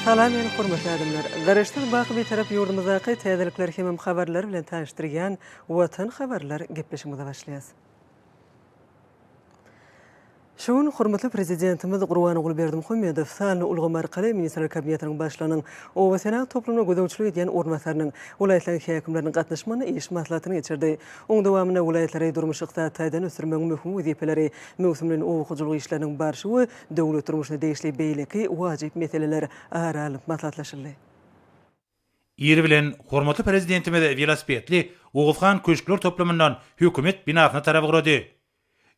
Salam ýene hormatly adamlar. Garaşdyk baky bir tarap ýurdumyzdaky täzelikler hem habarlar bilen tanıştyrýan Watan habarlar gepleşigimize başlaýas. Şoň hormatly prezidentimiz Gurban Gulberdimuhammedow sany ulgam arkaly Ministrler Kabinetiniň başlygynyň Owa Senat toplumyna gödäwçilik edýän ornmasarynyň welaýetler häkimleriniň gatnaşmagyna iş maslahatyny geçirdi. Oň dowamyna welaýetlere durmuş ykdysadyny ösürmegiň möhüm wezipeleri, mewsumlaryň owukyjylyk işleriniň barşygy, döwlet durmuşyna değişli beýleki wajyp meseleler aralyp maslahatlaşyldy. Ýeri bilen hormatly prezidentimiz velosipedli Oğuzhan Köşkler toplamyndan hökümet binasyna tarap gyrady.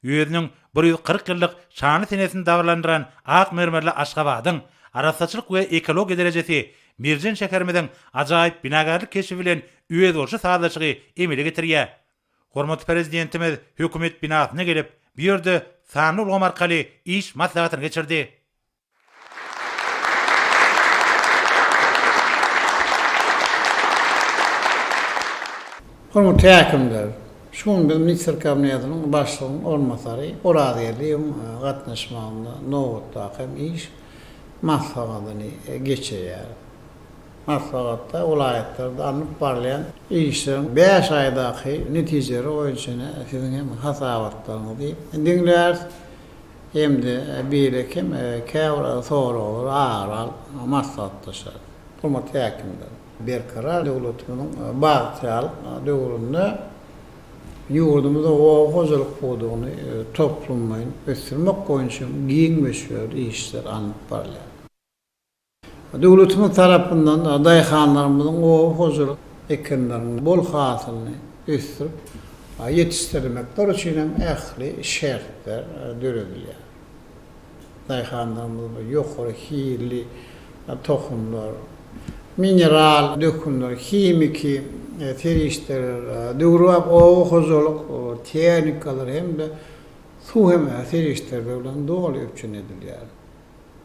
Ýöňüň 140 ýyllyk şany senesini daglandyran ak mermerli Aşgabatyň arasaçylyk we ekologiýa derejesi Mirjen şäherimiziň ajaýyp binagarlyk keşifi bilen üýe bolşy saýlaşygy emele getirýär. Hormatly prezidentimiz hökümet binasyna gelip, bu ýerde sany ulgam arkaly iş maslahatyny geçirdi. Hormatly häkimler, şuň bilen Ministrler Kabinetiniň başlygynyň ornmasary, orada ýerliň gatnaşmagynda nowatda hem iş maslahatyny geçirýär. Maslahatda welaýetlerde alınıp barlayan işlerin 5 aýdaky netijeleri oýunçyna siziň hem hasabatlaryňyzy dinler hemde beýlekim käwra soraw aral maslahatlaşar. Hormatly häkimler, berkarar döwletimiň bagtyal döwründe ýurdumyzda owukyjylyk bodugyny toplumyň ösürmek boýunça giňmeşýär işler alınıp barlar. Döwletimiz tarapyndan daýhanlarymyzyň owukyjylyk ekinleriniň bol hasylyny ösürip ýetişdirmekler üçin hem ähli şertler döredilýär. Daýhanlarymyzda ýokary hili tohumlar, mineral dökümler, kimiki terişler, döwrap owukyjylyk tehnikalar hem de su hem terişler bilen dogry öpçün edilýär.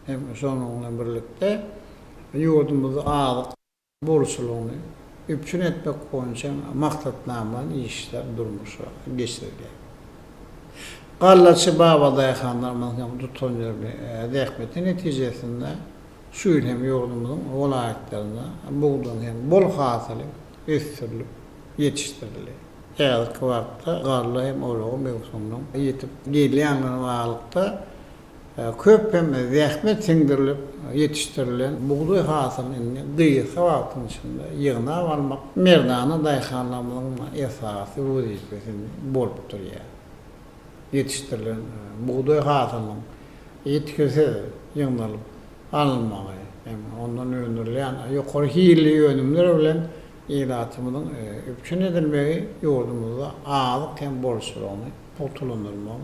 Hem şonuň bilen birlikde ýurdumyzda azyk bolşulygyny öpçün etmek boýunça maksatnamany işler durmuşa geçirilýär. Gallaçy baba daýhanlarymyň tutanýary dähmeti netijesinde şu hem ýurdumyzyň welaýetlerinde buğdan hem bol hasyly ösürilip ýetişdirilýär. Ähli wagtda garly hem orogy mewsumynyň ýetip gelýän wagtda köp hem zähmet siňdirilip ýetişdirilen buğday hasylyny gyýysa wagtyň içinde ýygnap almak merdany daýhanlarymyň esasy wezifesi bolup durýar. Ýetişdirilen buğday hasylynyň ýetkisi ýygnalyp alınmagy hem ondan öňdürilen ýokary hili ýönümler bilen ýylatymynyň öpçün edilmegi ýurdumyzda azyk hem bolşulygyny potulandyrmak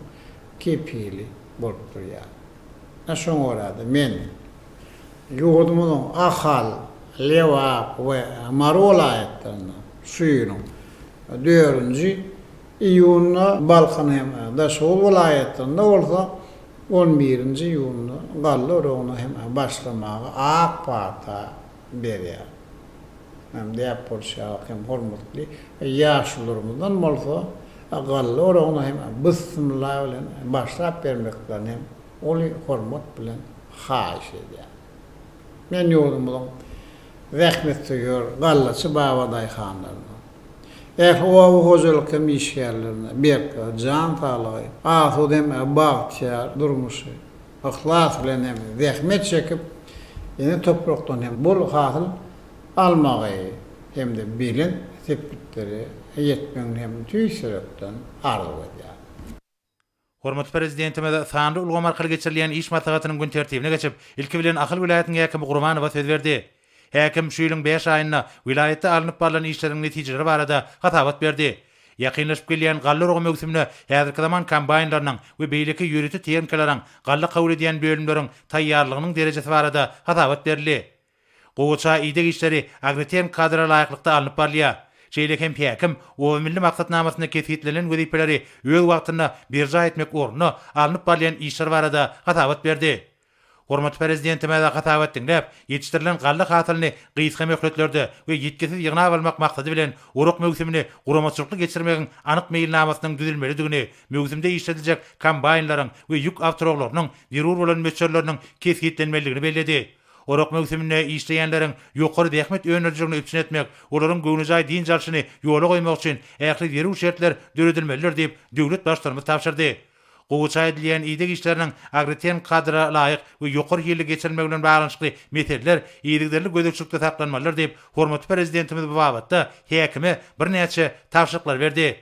kepili bolup durýar. Şoň orada men ýurdumyzyň ahal, lewap we marolaýetlerini suýunyň 4-nji iýunna Balkan hem Daşol welaýetlerinde bolsa 11-nji ýylyny gally orogyny hem başlamagy ak parta berýär. Hem de bolşa hem hormatly ýaşlarymyzdan bolsa gally orogyny hem bysmylar bilen başlap bermekden hem oly hormat bilen haýyş edýär. Men ýurdumyň zähmet söýür gallaçy baba daýhanlaryny owukyjylyk hem işgärlerini berka, jan talagy, ahudem bagtyar durmuşy, ihlas bilen hem zähmet çekip ýene toprakdan hem bol hasyl almagy hem de bilen sepitleri ýetmeň hem tüýsürekden arzu edýär. Hormatly prezidentimiz sany ulgam arkaly geçirilýän iş maslahatynyň gün tertibine geçip, ilki bilen Akyl vilayatynyň häkimi Gurbanowa söz berdi. Häkim şu ýylyň 5 aýyna vilayatda alınıp barlan işleriň netijeleri barada hatabat berdi. Ýakynlaşyp gelýän gally orogy mewsumine häzirki zaman kombaynlarynyň we beýleki ýürüti tehnikalarnyň gally kabul edýän bölümleriň taýýarlygynyň derejesi barada hatabat berildi. Gowaça ýygyk işleri agritehn kadra laýyklykda alınıp barlýar. Şeýle hem häkim o milli maksatnamasyna kefitlenen wezipeleri öz wagtynda birja etmek ornuny alınıp barlayan işler barada hatabat berdi. Hormatly prezidentimiz hatabat dinläp, ýetişdirilen gally hasylyny gysga möhletlerde we ýetkisiz ýygnap almak maksady bilen uruk mewsumini guramaçylyk geçirmegiň anyk meýilnamasynyň düzülmelidigini, mewsumda işlediljek kombaynlaryň we ýük awtoroklarynyň zerur bolan meçerleriniň kesgitlenmeligini bellädi. Orok mevsimine işleyenlerin yukarı dehmet önerjigini üpsün etmek, olaryň göwnüjay din jalşyny ýola goýmak üçin ähli ýeri şertler döredilmeliler diýip döwlet başlarymyz tapşyrdy. Goýça edilen ýygyk işleriniň agriten kadra laýyk we ýokary ýerli geçirilmegi bilen baglanyşly meseleleler ýygyderli gödekçilikde saklanmalylar diýip hormatly prezidentimiz bu wagtda häkime birnäçe tapşyryklar berdi.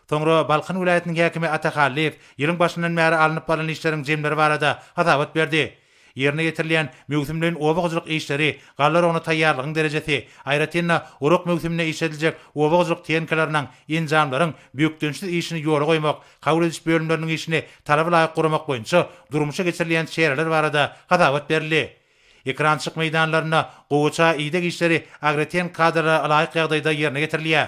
Soňra Balkan vilayetiniň häkimi Atahalliýew ýylyň başyndan bäri alınıp baran işleriň jemleri barada hatabat berdi. Yerine getirilen mevsimlerin obagçylyk işleri, gallar onu taýýarlygyň derejesi, aýratynda uruk mevsimine işlediljek obagçylyk teňkalarynyň injamlaryň büýükdençli işini ýola goýmak, kabul ediş bölümleriniň işini talaba laýyk guramak boýunça durmuşa geçirilen şeýerler barada hatabat berildi. Ekrançyk meýdanlaryna goýça ýygyk işleri agreten kadra laýyk ýagdaýda yerine getirilýär.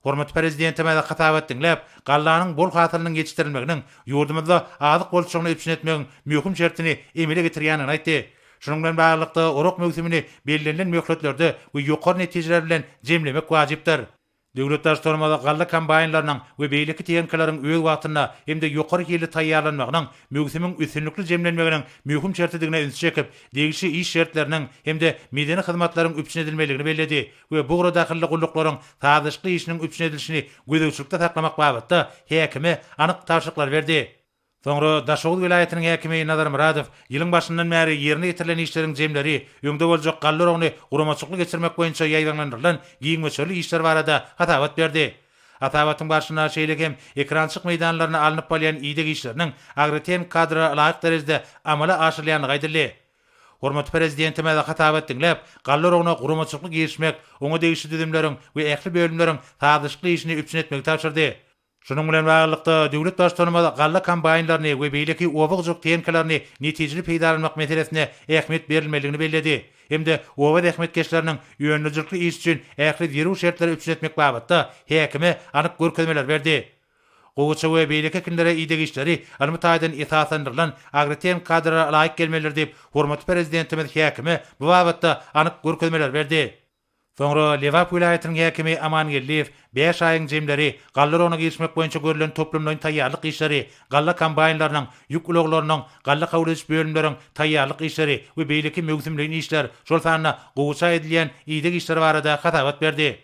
Hormatly prezidentime de hatabat dinläp, gallanyň bol hatyrynyň geçişdirilmeginiň ýurdumyzda azyk bolşugyny üpsün etmegiň möhüm şertini emele getirýäniňi aýtdy. Şunun bilen baglykda uruk mevsimini belirlenen möhletlerde we ýokary netijeler bilen jemlemek wajypdyr. Döwlet başlarymyza galla kombaýnlarynyň we beýleki teňkalaryň öz wagtyna hemde ýokary ýerli taýýarlanmagynyň mevsimiň üstünlikli jemlenmeginiň möhüm şertdigine üns çekip, degişi iş şertleriniň hemde medeni hyzmatlaryň üpsün edilmeligini bellädi we bu gura dahilli gulluklaryň taýyşly işiniň üpsün edilişini gödekçilikde saklamak babatda häkime anyk tapşyryklar berdi. Soňra Daşoğlu vilayetiniň häkimi Nazar Muradow ýylyň başyndan bäri ýerine getirilen işleriň jemleri, öňde boljak gallary guramaçykly geçirmek boýunça ýaýdanlandyrylan giňmeçli işler barada hatabat berdi. Hatabatyň başyna şeýlekem ekrançyk meýdanlaryna alınıp bolýan ýygyk işleriniň agreten kadra laýyk derejede amala aşyrylýanyny aýdyldy. Hormatly prezidentime de hatabat dinläp, gallary guramaçykly geçirmek, oňa degişli düzümleriň we ähli bölümleriň taýyşly işini üpsün etmek tapşyrdy. Şunun bilen baglykda döwlet başlarymyza galla kombaýnlaryny we beýleki obagçylyk teňkalaryny netijeli peýdalanmak meselesine ähmiýet berilmeligini belledi. Hemde oba ähmiýetkeşleriniň ýönlüjikli iş üçin ähli ýeri şertleri üpsün etmek babatda häkime anyk görkezmeler berdi. Goýça we beýleki kinlere ýygyk işleri almytaýdan esaslandyrylan agreten kadra laýyk gelmeler diýip hormatly prezidentimiz häkime bu babatda anyk görkezmeler berdi. Soňra Lewap vilayetiniň häkimi Amanyeliýew 5 aýyň jemleri, gallary ony geçmek boýunça görülen toplumlaryň taýýarlyk işleri, galla kombaýnlarynyň, ýük ulaglarynyň, galla kabul ediş bölümleriň taýýarlyk işleri we beýleki mevsimlerin işler, şol sanyna goýça edilen ýygyk işler barada hatabat berdi.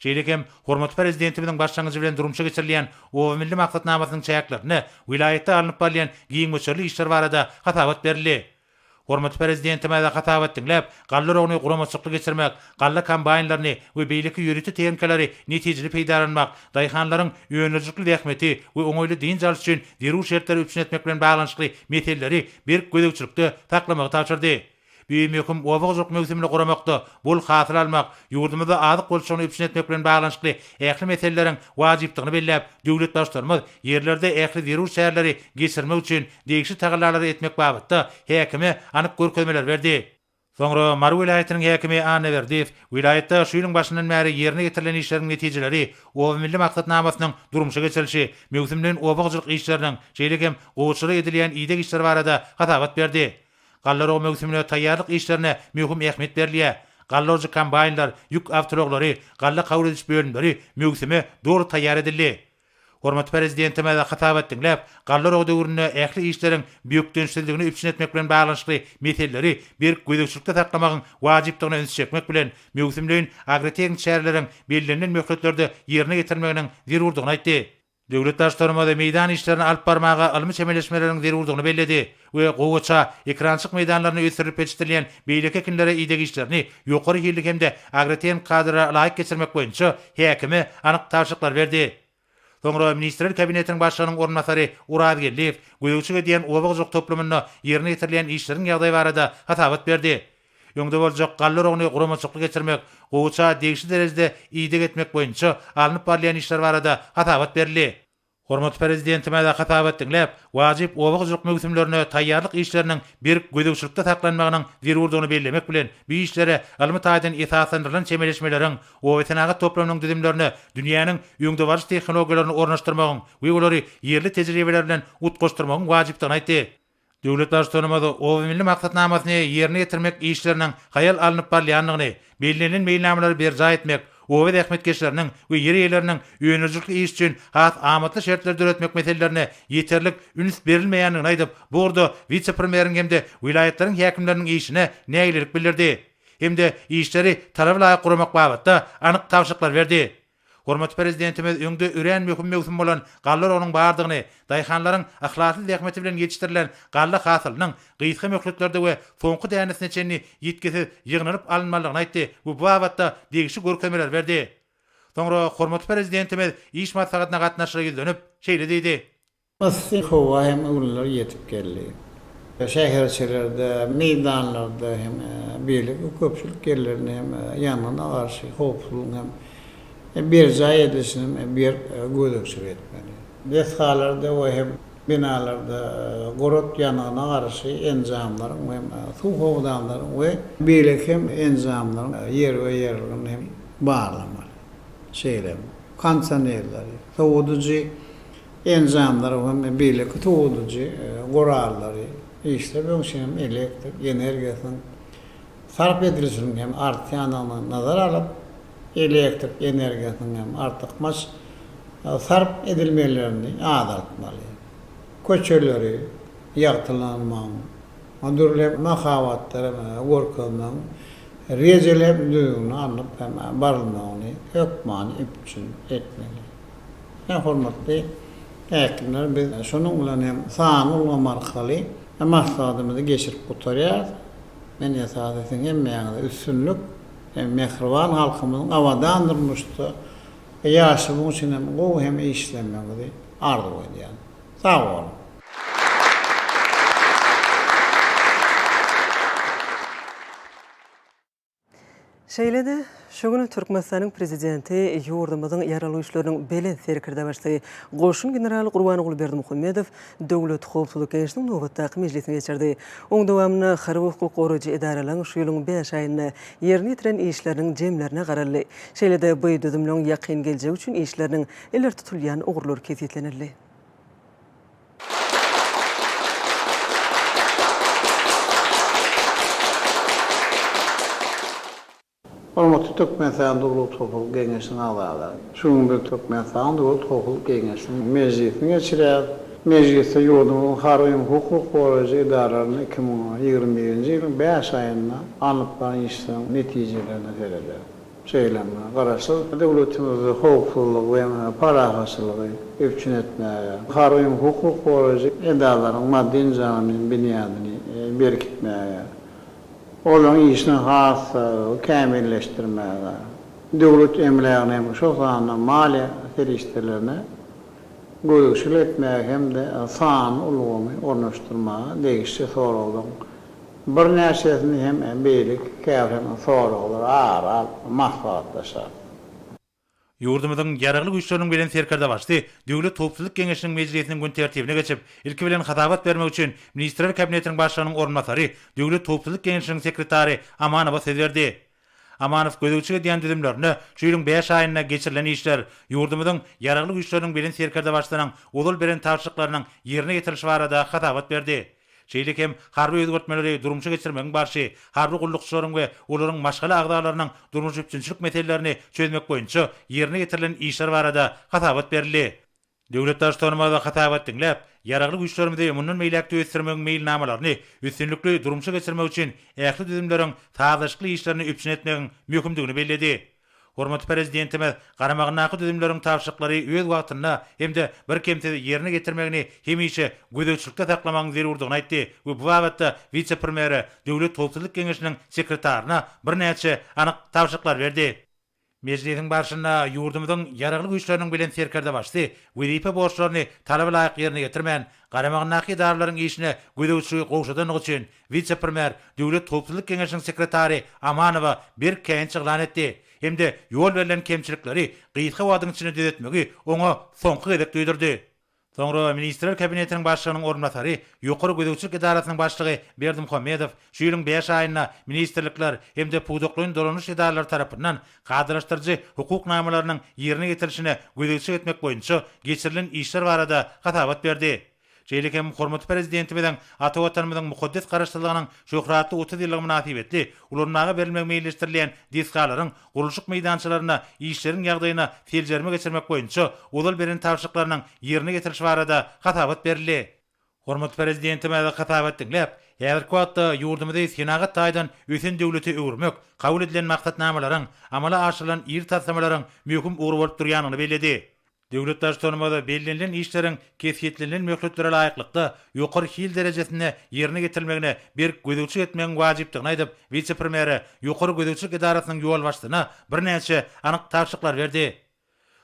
Şeýlekem hormatly prezidentimiziň başlangyjy bilen durmuşa geçirilýän o milli maksatnamasynyň çäklaryny vilayetde alınıp bolýan giňmeçli işler barada hatabat berildi. Hormatly prezidentime de hatabat dinläp, gallary ony guramaçykly geçirmek, galla kombaýnlaryny we beýleki ýöreti teňkalary netijeli peýdalanmak, daýhanlaryň ýönlüjikli dähmeti we oňoýly din jalşy üçin derüw şertleri üpsün etmek bilen baglanyşly meseleleri bir gödekçilikde taklamagy tapşyrdy. Büýümekim obagçylyk mevsimini guramakda, bol hatyr almak, ýurdumyzda azyk bolşugyny üpsün etmek bilen baglanyşly ähli meseleleriň wajypdygyny belläp, döwlet başlarymyz ýerlerde ähli derüw şäherleri geçirmek üçin degişli taýýarlary etmek babatda häkime anyk görkezmeler berdi. Soňra Mar vilayetiniň häkimi Anaverdiýew vilayetde şu ýylyň başyndan bäri ýerine getirilen işleriň netijeleri, o milli maksatnamasynyň durmuşa geçirilişi, mevsimlerin obagçylyk işleriniň şeýlekem goýçylyk edilýän ýygyk işler barada hatabat berdi. Gallary mevsimine taýýarlyk işlerine möhüm ähmiýet berilýär. Gallarjy kombaýnlar, ýük awtomobilleri, galla kabul ediş bölümleri mevsime dogry taýýar edildi. Hormatly prezidentime de hatabat dinläp, gallary döwründe ähli işleriň büýükdençligini üpsün etmek bilen baglanyşly meseleleri bir gödekçilikde saklamagyň wajypdygyny üns çekmek bilen mevsimlerin agreten şäherleriň belirlenen möhletlerde ýerine getirilmeginiň zerurdygyny aýtdy. Döwlet başlarymyza meýdan işlerini alyp barmaga almy çemeleşmeleriň zerurdygyny belledi we goýça ekrançyk meýdanlaryny ösürip geçirilýän beýleki kinlere ýygyk işlerini ýokary ýerlik hemde agreten kadra laýyk geçirmek boýunça häkime anyk tapşyryklar berdi. Soňra Ministrler Kabinetiniň başlygynyň ornmasary Urad Gelliýew göýükçilik edýän obagçylyk toplumyna ýerine getirilýän işleriň ýagdaýy barada hatabat berdi. Öňde boljak gallary ony guramaçykly geçirmek, goýça degişli derejede ýygyk etmek boýunça alınıp barýan işler barada hatabat berildi. Hormatly prezidentime de hatabat dinläp, wajyp obagçylyk mevsimlerine taýýarlyk işleriniň bir gödekçilikde saklanmagynyň zerurdygyny bellemek bilen bu işlere almytaýdan esaslandyrylan çemeleşmeleriň o wetenaga toplumynyň düzümlerini, dünýäniň öňde barys tehnologiýalaryny ornaşdyrmagyň we olary ýerli tejribeler bilen utgaşdyrmagyň wajypdygyny aýtdy. Döwlet başlarymyz o milli maksatnamasyny ýerine getirmek işleriniň haýal alınıp barýanlygyny, belirlenen meýilnameleri berja etmek, Owed ähmetkeşleriniň we ýeri-ýerläriniň öňürjükli iş üçin has amatly şertler döretmek meselelerine ýeterlik üns berilmeýändigini aýdyp, burada vice-premieriň hemde vilayatlariň häkimleriniň işine näýilik bildirdi. Hemde işleri talap laýyk guramak babatda anyk tawşyklar berdi. Hormat prezidentimiz öňde üren möhüm mewsum bolan gallar onuň bardygyny, daýhanlaryň ahlakly dähmeti bilen ýetişdirilen galla hasylynyň gysga möhletlerde we soňky dänesine çenni ýetkisi ýygnanyp alınmalygyny aýtdy. Bu babatda degişi görkemeler berdi. Soňra hormat prezidentimiz iş maslahatyna gatnaşyra dönüp şeýle diýdi. Masy howa hem ulanlar ýetip geldi. Şäherçilerde, meýdanlarda hem beýlik köpçülik yerlerine hem ýanyna garşy howpsuzlyk hem bir jaý edişini bir gödöksür etmeli. Deshalarda we hem binalarda gorot ýanyna garşy enzamlar hem suw howdanlar we beýlik hem enzamlar ýer we ýerlerini hem bağlamaly. Şeýle kansanerler, soğuducu enzamlar hem beýlik soğuducu gorallary işlep öňşem elektrik energiýasynyň sarf edilişini hem artýanyny nazara alyp elektrik energiýasynyň hem artykmas sarf edilmelerini azaltmaly. Köçeleri ýagtylanmagy, madurlep mahawatlar gorkanyň rejelep düýüni anyp hem barlygyny hökmany üpçün etmeli. Hormatly häkimler biz şonuň bilen hem sany ulgamarkaly maksadymyzy geçirip gutarýar. Men ýa-sadyň hemmeýärde üstünlük mehriban halkymyzyň awadandyrmyşdy. Ýaşy bu üçin hem gowy hem işlemegi ardy edýär. Sağ bolun. Şeýlede şogunu Türkmenistanyň prezidenti ýurdumyzyň ýaralýyşlarynyň belen serkirde başly goşun general Gurbany Gulberdimuhammedow döwlet howpsuzlyk kenişiniň nowbatdaky mejlisine geçirdi. Oň dowamyny harby hukuk goraýjy edaralaryň şu ýylyň 5 aýyna ýerine ýetiren işleriniň jemlerine garaldy. Şeýlede bu düzümlüň ýakyn geljegi üçin işleriniň eler tutulýan ogurlar kesitlenildi. Hormatly Türkmenistan Dowlat Hukuk Geňeşiniň agzalary. Şuňy Türkmenistan Dowlat Hukuk Geňeşiniň mejlisine geçirýär. Mejlisde ýurdumyň harby hukuk goraýjy edaralaryny 2021-nji ýylyň 5 aýynda anyplan işleriň netijelerini berdi. Şeýlemi garaşy döwletimizi hukuklyk we para hasylygy öpçün etmäge, harby hukuk goraýjy edaralaryň maddi nizamynyň binýadyny berkitmäge, olan işini has kämilleştirmäge, döwlet emleýärine şo sanyň maliýe serişdirlerine göýüşil etmäge hem de san ulgamy ornaşdyrmaga degişli soraglar. Bir näçesini hem beýlik käwren soraglar ara maksatlaşar. Ýurdumyzyň ýaraglyk güýçleriniň bilen serkerde başly Döwlet Howpsuzlyk Geňeşiniň mejlisiniň gün tertibine geçip ilki bilen hatabat bermek üçin Ministrler Kabinetiniň başlygynyň ornmasary Döwlet Howpsuzlyk Geňeşiniň sekretary Amanowa söz berdi. Amanow gödökçüge diýen düzümlerini şu ýylyň 5 aýyna geçirilen işler ýurdumyzyň ýaraglyk güýçleriniň bilen serkerde başlanan ulul beren tawşyklarynyň ýerine ýetirilişi barada hatabat berdi. Şeýle hem harby özgertmeleri durmuşa geçirmegiň barşy, harby gullukçylaryň we olaryň maşgala agdalarynyň durmuş üçinçilik meselelerini çözmek boýunça ýerine getirilen işler barada hatabat berildi. Döwlet daşlarymyza hatabat diňläp, ýaraglyk güýçlerimizi mundan meýlekde ösdirmegiň meýilnamalaryny üstünlikli durmuşa geçirmek üçin ähli düzümleriň taýdaşykly işlerini üpçün etmegiň möhümdigini bellädi. Hormatly prezidentimiz garamagynaky düzümleriň tawşyklary öz wagtynda hemde bir kemsedi ýerine getirmegini hemişe gödökçülükde saklamagyň zerurdygyny aýtdy. Bu babatda vice-premieri Döwlet Howpsuzlyk Geňeşiniň sekretaryna bir näçe anyk tawşyklar berdi. Mejlisiň başynda ýurdumyzyň ýaraglyk güýçleriniň bilen serkerde başly wezipe borçlaryny talaba laýyk ýerine getirmän garamagynaky edaralaryň işine gödökçüligi gowşadan üçin vice-premier Döwlet Howpsuzlyk Geňeşiniň sekretary Amanowa bir kenç ýylan etdi. Hemde ýol berilen kemçilikleri gysga wadyň içine düzetmegi oňa soňky gezek duýdurdy. Soňra Ministrler Kabinetiniň başlygynyň ornmasary, ýokary gödökçilik edarasynyň başlygy Berdimuhammedow şu ýylyň 5 aýyna ministrlikler hemde puduklaryň dolanyş edaralary tarapyndan gadyraşdyrjy hukuk namalarynyň ýerine getirilişine gödökçilik etmek boýunça geçirilen işler barada hatabat berdi. Şeýlekem hormatly prezidentimizden ata watanymyzyň mukaddes garaşdyrlygynyň şöhratly 30 ýyllygy münasibetli ulanmaga berilmek meýilleşdirilen diskalaryň gurulşyk meýdançylaryna işleriň ýagdaýyna teljerme geçirmek boýunça ulal beren tapşyryklarynyň ýerine getirişi barada hatabat berildi. Hormatly prezidentime de hatabat dinläp, häzirki wagtda ýurdumyzda senagat taýdan ösen döwleti öwürmek, kabul edilen maksatnamalaryň amala aşyrylan ýer taslamalaryň möhüm ugur bolup durýanyny bellädi. Döwlet başçylygynda bellenlen işleriň kesgitlenen möhletlere laýyklykda ýokary hil derejesinde ýerine getirilmegine bir gözegçilik etmegiň wajypdygyny aýdyp, vice-premieri ýokary gözegçilik idarasynyň ýol başlygyna birnäçe anyk tapşyryklar berdi.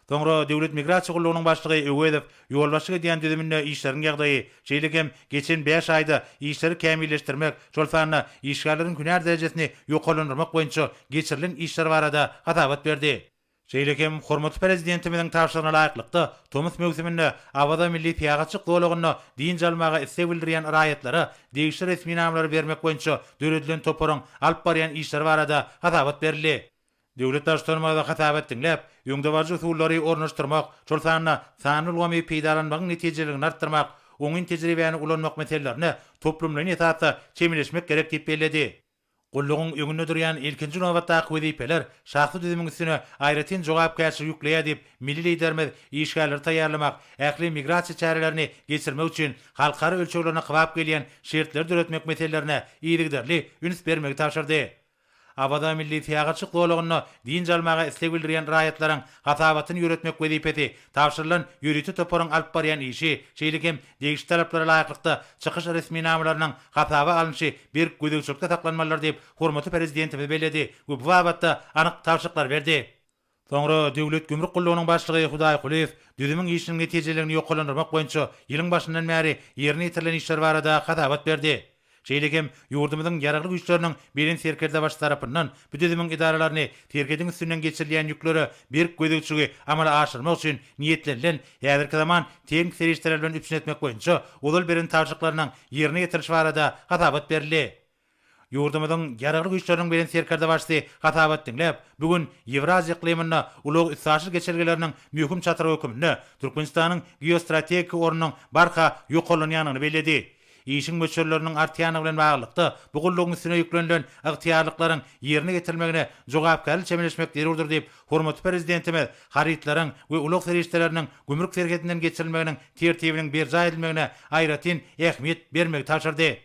Soňra döwlet migrasiýa gullugynyň başlygy öwedip, ýol başlygy diýen düzüminde işleriň ýagdaýy, şeýlekem geçen 5 aýda işleri kämilleşdirmek, şol sanyna işgalleriň günär derejesini ýokalandyrmak boýunça geçirilen işler barada hatabat berdi. Şeýlekem hormatly prezidentimiziň tapşyrygyna laýyklykda Tomus mewsiminde awada milli piýagaçyk dowlagyna din jalmaga isse bildirýän raýatlara degişli resmi namlary bermek boýunça döredilen toparyň alyp barýan işler barada hatabat berildi. Döwlet başçylygynda hatabat dinläp, ýöňde barjy usullary ornaşdyrmak, şol sanyna sanyl ulamy peýdalanmagyň netijeligini artdyrmak, oňun tejribäni ulanmak meselelerini toplumlaryň esasy çemleşmek gerek diýip belledi. Gullugyň öňünde durýan ilkinji nowatdaky wezipeler şahsy düzümiň üstüne aýratyn jogapkärçilik ýükleýär diýip milli liderimiz işgärleri taýýarlamak, ähli migrasiýa çärelerini geçirmek üçin halkara ölçeglerine kybap gelýän şertler döretmek meselelerine ýygyderli üns bermegi tapşyrdy. Abada milli piýagaçyk dowlagyna din jalmaga isleg bildirýän raýatlaryň hatabatyny ýöretmek wezipeti tapşyrylan ýürüti toparyň alyp barýan işi, şeýlekem degişli talaplara laýyklykda çykyş resmi namalarynyň hataba alınşy bir gözegçilikde saklanmalar diýip hormatly prezidentimiz belledi we bu babatda anyk tapşyryklar berdi. Soňra döwlet gümrük gullugynyň başlygy Hudaý Kuliýew düzümiň işiniň netijelerini ýokalandyrmak boýunça ýylyň başyndan bäri ýerine ýetirilen işler barada hatabat berdi. Şeýlekem ýurdumyzyň ýaraglyk güýçleriniň birin serkerde baş tarapyndan bu düzümiň idaralaryny serkediň üstünden geçirilýän ýükleri bir gözegçiligi amala aşyrmak üçin niýetlenilen häzirki zaman teň serişler bilen üpsün etmek boýunça ulal beren tapşyryklarynyň ýerine ýetirişi barada hatabat berildi. Ýurdumyzyň ýaraglyk güýçleriniň birin serkerde başly hatabat dinläp, bugün Ewraziýa ikliminde ulug ýysaşyk geçirgeleriniň möhüm çatyry hökümine Türkmenistanyň geostrategik ornunyň barha ýokalanýanyny belledi. İşin möçürlerinin artýany bilen baglykda bu gullugyň üstüne ýüklenilen ygtyýarlyklaryň ýerine getirilmegine jogapkärlik çemleşmek zerurdur diýip hormatly prezidentimiz haritlaryň we ulug serişleriniň gümrük serketinden geçirilmeginiň tertibiniň berja edilmegine aýratyn ähmiýet bermegi taşyrdy.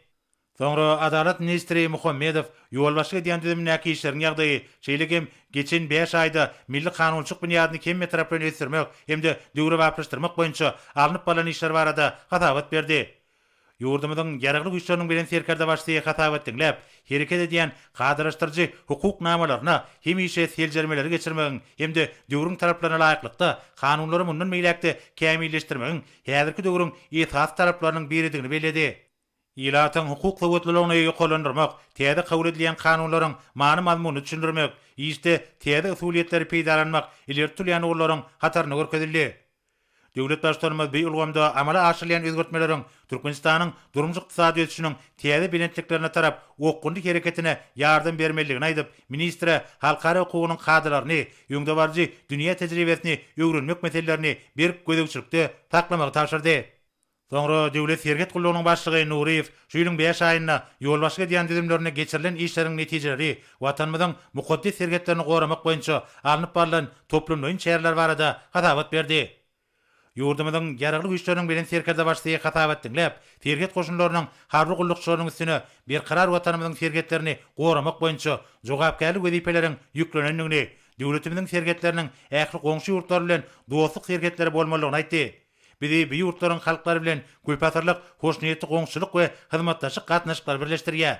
Soňra Adalet ministri Muhammedow ýol başlygy diýen düzümdäki işleriň ýagdaýy, şeýlekem geçen 5 aýda milli kanunçylyk bunyýadyny kemme tarapdan ösdürmek hemde döwre bapyrşdyrmak boýunça alınıp balan işler barada hatabat berdi. Ýurdumyzyň ýaraglyk güýçleriniň bilen serkerde başly hatabat dinläp, hereket edýän gadyraşdyrjy hukuk namalaryna hem işe seljermeleri geçirmegiň hemde döwrüň taraplaryna laýyklykda kanunlary mundan meýlekde kämilleşdirmegiň häzirki döwrüň esas taraplarynyň biridigini belledi. Ýylatyň hukuk sowetliligini ýokalandyrmak, täze kabul edilen kanunlaryň many mazmuny düşündirmek, ýa-da täze usuliýetleri peýdalanmak ileri türýän ugurlaryň hataryny görkezildi. Döwlet başçylygymyz bu ýolgamda amala aşyrylýan özgertmeleriň Türkmenistanyň durumjy ykdysady ösüşiniň täze bilençliklerine tarap okundy hereketine ýardam bermeligini aýdyp, ministre halkara hukugynyň kadrlaryny, ýöňde barjy dünýä tejribesini öwrenmek meselelerini bir gözegçilikde taklamagy taşyrdy. Soňra döwlet serket gullugynyň başlygy Nuriýew şuýlyň 5 aýyna ýol başlygy diýen düzümlerine geçirilen işleriň netijeleri watanymyzyň mukaddes serketlerini goramak boýunça alınıp barylan toplumlaryň çäreler barada hatabat berdi. Ýurdumyzyň ýaraglyk güýçleriniň bilen serkerde başly hatabat dinläp, serket goşunlarynyň harby gullukçylarynyň üstüne bir karar watanymyzyň serketlerini goramak boýunça jogapkärlik wezipeleriň ýüklenenligini, döwletimiziň serketleriniň ähli goňşy ýurtlar bilen dostluk serketleri bolmalygyny aýtdy. Bizi bu ýurtlaryň halkları bilen köpatyrlyk, hoşnýetli goňşylyk we hyzmatdaşyk gatnaşyklar birleşdirýär.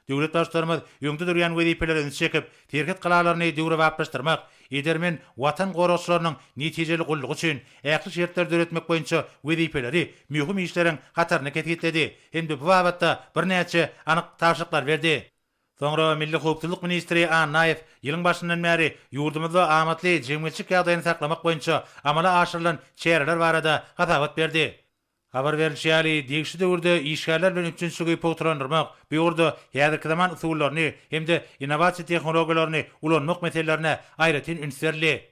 Döwlet başçylygymyz ýöňde durýan wezipeleri çekip, serket galalaryny döwre bapyrşdyrmak, edermen watan goraşlarynyň netijeli gullugy üçin ähli şertler döretmek boýunça wezipeleri möhüm işleriň hataryny ketgitdi. Hemde bu babatda birnäçe anyk tapşyryklar berdi. Soňra milli hukukçylyk ministri Anaýew ýylyň başyndan bäri ýurdumyzda amatly jemgyýetçilik ýagdaýyny saklamak boýunça amala aşyrylan çäreler barada hatabat berdi. Habar berilýär, degişli döwürde işgärler bilen üçinçigi potrandyrmak, bu ýurda häzirki zaman usullaryny hemde innovasiýa tehnologiýalaryny ulanmak meselelerine aýratyn üns berildi.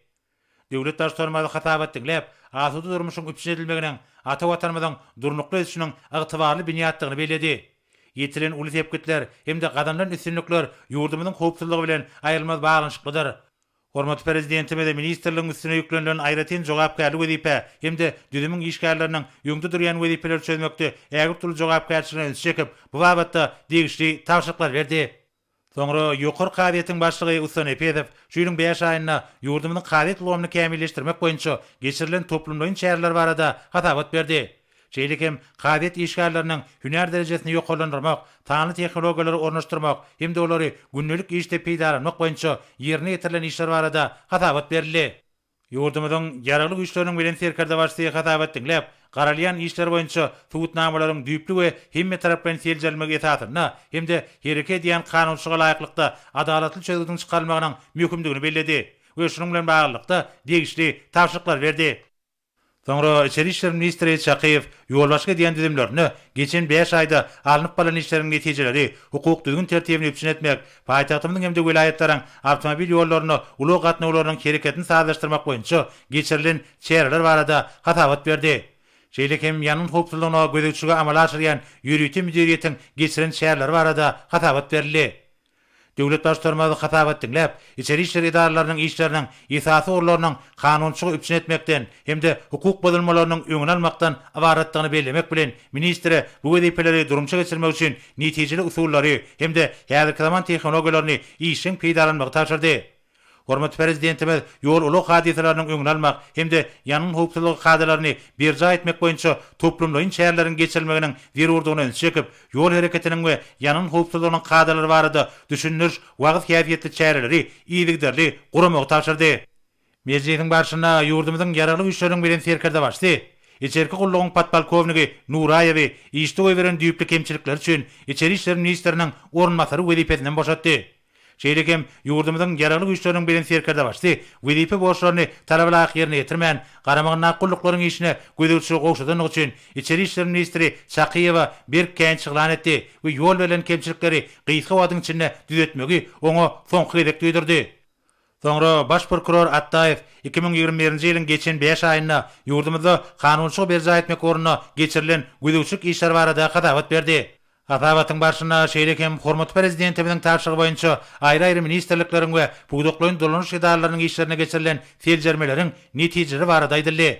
Döwlet başçylygymyz hatabat dinläp, asudy durmuşyň üpsün edilmeginiň ata watanymyzyň durnukly edişiniň ygtybarly binýatdygyny beledi. Yetilen uly tepkitler hemde gadamlaryň üstünlikler ýurdumyzyň howpsuzlygy bilen aýrylmaz baglanyşyklydyr. Hormat prezidentime de ministerligiň üstüne ýüklenilen aýratyn jogapkärlik wezipe hemde düzümiň işgärleriniň ýöňde durýan wezipeler çözmekde ägir türlü jogapkärçiligiň çekip bu babatda degişli tawşyklar berdi. Soňra ýokary kadiýetiň başlygy Usan Epedew şuýlyň 5 aýyna ýurdumynyň kadiýet ulgamyny kämilleşdirmek boýunça geçirilen toplumlaryň çäreler barada hatabat berdi. Şeýlekem kadiýet işgärleriniň hüner derejesini ýokarlandyrmak, taňly tehnologiýalary ornaşdyrmak hemde olary günnelik işde peýdalanmak boýunça ýerine ýetirilen işler barada hatabat berildi. Ýurdumyzyň ýaragly güýçleriniň bilen serkerde başly hatabat dinläp, garalýan işler boýunça subutnamalaryň düýpli we hemme tarapdan seljelmek etatyna hemde hereke edýän kanunçyga laýyklykda adalatly çözgüdüň çykarylmagynyň möhümdigini bellädi we şunuň bilen baglykda degişli tawşyklar berdi. Soňra Içeri işler ministri Çakyýew ýolbaşga diýen düzümlerini geçen 5 aýda alınıp balan işleriň netijeleri, hukuk düzgün tertibini üpsün etmek, paýtagtymyň hemde welaýatlaraň awtomobil ýollaryny, uly gatnawlarynyň hereketini saýlaşdyrmak boýunça geçirilen çäreler barada hatabat berdi. Şeýlekem ýanyň howpsuzlygyna gözegçilige amal aşyrýan ýürüýte müdiriýetiň geçirilen çäreler barada hatabat berildi. Döwlet başlarmagy hatabat dinläp, içeri işler idaralarynyň işleriniň esasy orlarynyň kanunçylygy üpsün etmekden hemde hukuk bozulmalarynyň öňüni almakdan abaratdygyny bellemek bilen ministre bu wezipeleri durumça geçirmek üçin netijeli usullary hemde häzirki zaman tehnologiýalaryny işiň peýdalanmagy taşyrdy. Hormat prezidentimiz ýol uluk hadiselerini öňüne almak hemde ýanyň howpsuzlygy kadrlaryny berja etmek boýunça toplumlaryň çäreleriň geçirilmeginiň zerurdygyny çekip, ýol hereketiniň we ýanyň howpsuzlygynyň kadrlary barada düşünür wagt häsiýetli çäreleri iýdigderli guramagy taşyrdy. Mejlisiň başyna ýurdumyzyň ýaragly güýçleriň bilen serkerde başly. İçerki gullugyň patpolkowniki Nuraýew işde beren düýpli kemçilikler üçin içeri işler ministriniň ornmasary wezipesinden boşatdy. Şeýlekem ýurdumyzyň ýaragly güýçleriniň bilen serkerde başly, wezipe borçlaryny talablaryk ýerine ýetirmän, garamagyň naqullaryň işine gözegçilik gowşadynyň üçin içeri işler ministri Çakyýew bir känçilik etdi we ýol berilen kemçilikleri gysga wadyň içinde düzetmegi oňa soňky hedef duýdurdy. Soňra baş prokuror Attaýew 2021-nji ýylyň geçen 5 aýyna ýurdumyzda kanunçylyk berja etmek ornuna geçirilen gözegçilik işler barada hatabat berdi. Hatabatyň başyna şeýlekem hormat prezidentimiň taşygy boýunça aýry-aýry ministerlikleriň we puýdaklaryň dolanyş idaralarynyň işlerine geçirilen seljermeleriň netijeleri barada aýdyldy.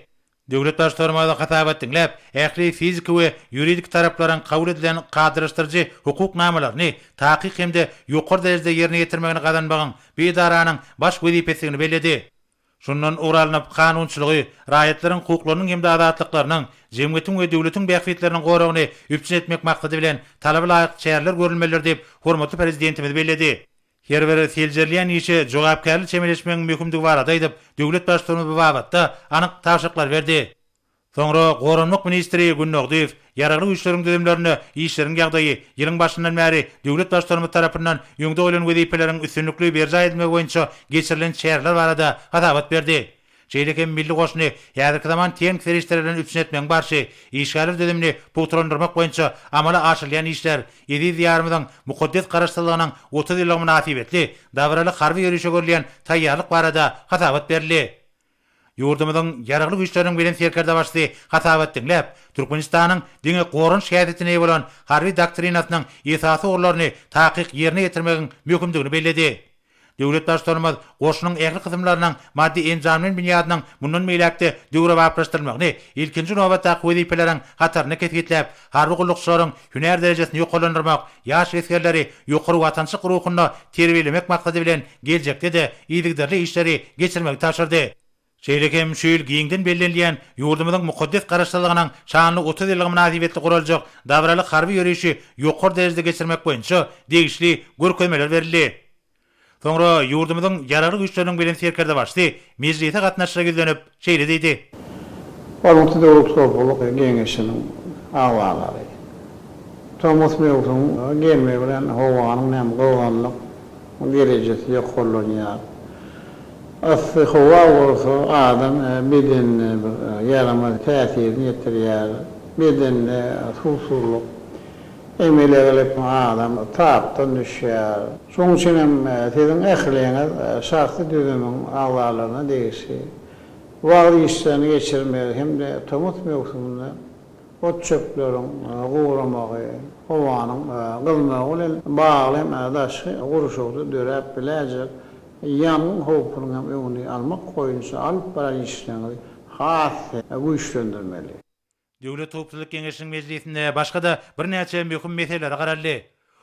Döwlet başlarmagy hatabat dinläp, ähli fizik we ýuridik taraplaryň kabul edilen gadyryşdyrjy hukuk namalaryny taýyk hemde ýokary derejede ýerine ýetirmegini gadanmagyň bu idaranyň baş wezipesini bellädi. Şundan uralanyp kanunçylygy, raýatlaryň hukuklarynyň hemde adatlyklarynyň, jemgyýetiň we döwletiň bähfetleriniň goragyny üpsün etmek maksady bilen talaba laýyk çäreler görülmeler diýip hormatly prezidentimiz bellädi. Her biri seljerliýän işe jogapkärlik çemeleşmegiň möhümdigi barada aýdyp, döwlet başlygyny bu babatda anyk tawşyklar berdi. Soňra Goranlyk ministri Günnogdiýew ýaragly güýçleriň düzümlerini, işleriň ýagdaýy ýylyň başyndan bäri döwlet başlygy tarapyndan ýöňde bolan wezipeleriň üstünlikli berja etmek boýunça geçirilen çäreler barada hatabat berdi. Şeýlekem milli goşuny ýazyrky zaman teň serişlerden üpsün etmeň barşy işgärler düzümini putrandyrmak boýunça amala aşyrýan işler ýedi ýarmyň mukaddes garaşdyrylygynyň 30 ýylyk münasibetli dawraly harby ýürüşe görülýän taýýarlyk barada hatabat berildi. Ýurdumyzyň ýaragly güýçleriniň bilen serkerde başly hatabat dinläp, Türkmenistanyň diňe gorunç şähetine bolan harby doktrinasynyň esasy orlaryny taýyk ýerine ýetirmegiň möhümdigini bellädi. Döwlet başlarymyz goşunyň ähli kysymlarynyň maddi enjamynyň binýadynyň mundan meýlekde döwre wagtlaşdyrmagyny, ilkinji nowatda wezipeleriň hataryny kesgitläp, harby gullukçylaryň hüner derejesini ýokarlandyrmak, ýaş eskerleri ýokary watançylyk ruhuny terbiýelemek maksady bilen geljekde de iýdigderli işleri geçirmek taşyrdy. Şeýlekem şu ýyl giňden bellenilýän ýurdumyzyň mukaddes garaşdyrylygynyň şanly 30 ýyllyk münasibetli guraljak dawraly harby ýürüşi ýokary derejede geçirmek boýunça degişli görkezmeler berildi. Soňra ýurdumyzyň ýaragly güýçleriniň bilen serkerde başly, mejlise gatnaşyra gizlenip şeýle diýdi. Hormatly döwlet toplulyk geňeşiniň awalary. Thomas Mewsum gelme bilen howanyň näme gowanlyk derejesi ýokarlanýar. Asy howawsa adam beden ýaramaz täsirini ýetirýär. Beden susuzlyk emelerle adam tapdan düşýär. Şoň üçin hem siziň ähliňiz şahsy düzümüň awalaryna degişi Vaqt işlerini geçirmeli hem de tomut mevsiminde ot çöplerin uğramağı, hovanın kılmağı ile bağlı hem adaşı kuruşuqda dörep bilecek yanın hopunun hem önünü almak koyunca alıp para işlerini hafif güçlendirmeli. Döwlet Howpsuzlyk Geňeşiniň mejlisinde başga da bir näçe möhüm meseleler garaldy.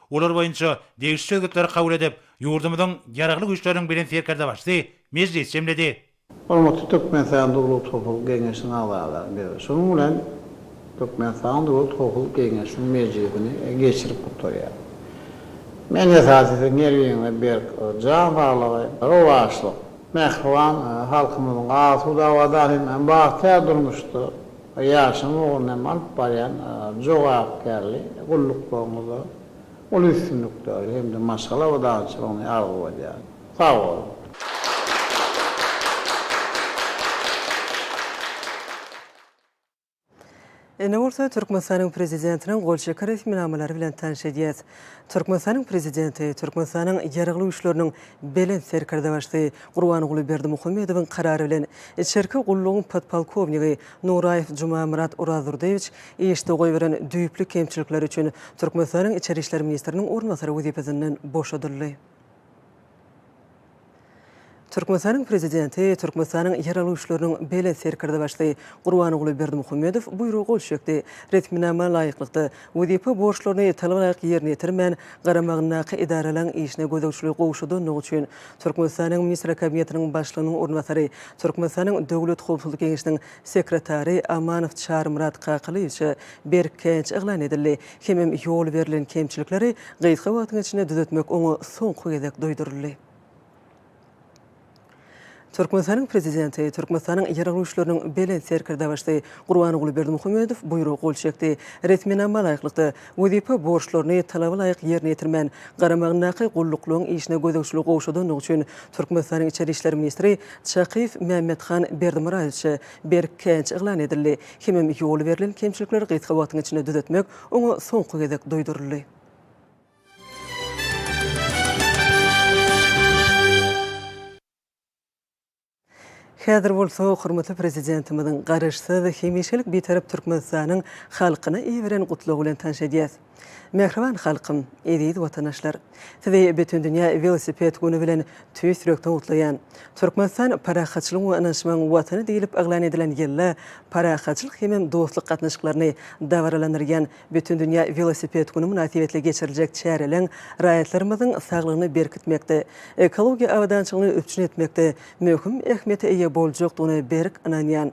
Olar boýunça degişli sözgükleri kabul edip, ýurdumyzyň ýaragly güýçleriniň bilen serkerde başdy, mejlis jemledi. Hormatly Türkmenistan Döwlet Howpsuzlyk Geňeşiniň agzalary, şonuň bilen Türkmenistan Döwlet Howpsuzlyk Geňeşiniň mejlisini geçirip oturýar. Men esasy nerwiňe bir jawarlygy, rowaşlyk, mehriban halkymyzyň asuda wadaty men bagtya durmuşdy. Yaşam oğlundan alıp barayan jogapkärli, gulluklarymyza, ol üstünlükleri hem de maşala we dağçylygyny argy edýär. Sag bolun. Näwursa Türkmenistanyň prezidentiniň golşeka resminamalary bilen tanış edýäs. Türkmenistanyň prezidenti Türkmenistanyň ýaragly güýçleriniň belen serkerde başdy. Gurbanyguly Berdimuhammedowyň karary bilen içerki gullugyň podpolkownigi Nuraýew Jumamurat Urazurdewich eşde goý beren düýpli kemçilikler üçin Türkmenistanyň içeri işler ministriniň ornbasary wezipesinden boşadyldy. Türkmenistanyň prezidenti Türkmenistanyň ýaragly güýçleriniň belen serkerde başdy. Gurbanyguly Berdimuhammedow buyruk golşekdi. Resminama laýyklykda wezipe borçlaryny talabalyk ýerine ýetirmän garamagynaky idaralaryň işine gözegçilik gowşudynyň üçin Türkmenistanyň ministr kabinetiniň başlygynyň ornbasary, Türkmenistanyň Döwlet Howpsuzlyk Geňeşiniň sekretary Amanow Çarmurat Kakylywich berkenç eglan edildi. Hemem ýol berilen kemçilikleri gaýtga wagtyň içinde düzeltmek oňa soňky gezek doýduruldy. Türkmenistanyň prezidenti Türkmenistanyň ýaragly güýçleriniň belen serkerde başdy. Gurbanyguly Berdimuhammedow buyruk golşekdi. Resminama laýyklykda wezipe borçlaryny talabalyk ýerine ýetirmän garamagynaky gulluklygyň işine gözegçilik gowşudynyň üçin Türkmenistanyň içeri işler ministri Çakyf Mehmethan Berdimuraýevich berkenç eglan edildi. Hemem ýol berilen kemçilikleri gaýtga wagtyň içinde düzeltmek oňa soňky gezek doýduruldy. Häzir bolsa hormatly prezidentimiziň garaşsyz hemişelik betarap Türkmenistanyň halkyna ýeberen gutlugy bilen tanış edýäs. Mehriban halkym, eziz watanaşlar, sizi bütün dünýä velosiped güni bilen tüýsürekden gutlaýan. Türkmenistan parahatçylyk we anaşmaň watany diýilip aglan edilen ýylla parahatçylyk hemem dostluk gatnaşyklaryny dawralandyrýan bütün dünýä velosiped güni münasibetli geçiriljek çäreleň raýatlarymyzyň saglygyny berkitmekde, ekologiýa awdançylygyny öpçün etmekde möhüm ähmiýete eýe boljakdygyny berk ananýan.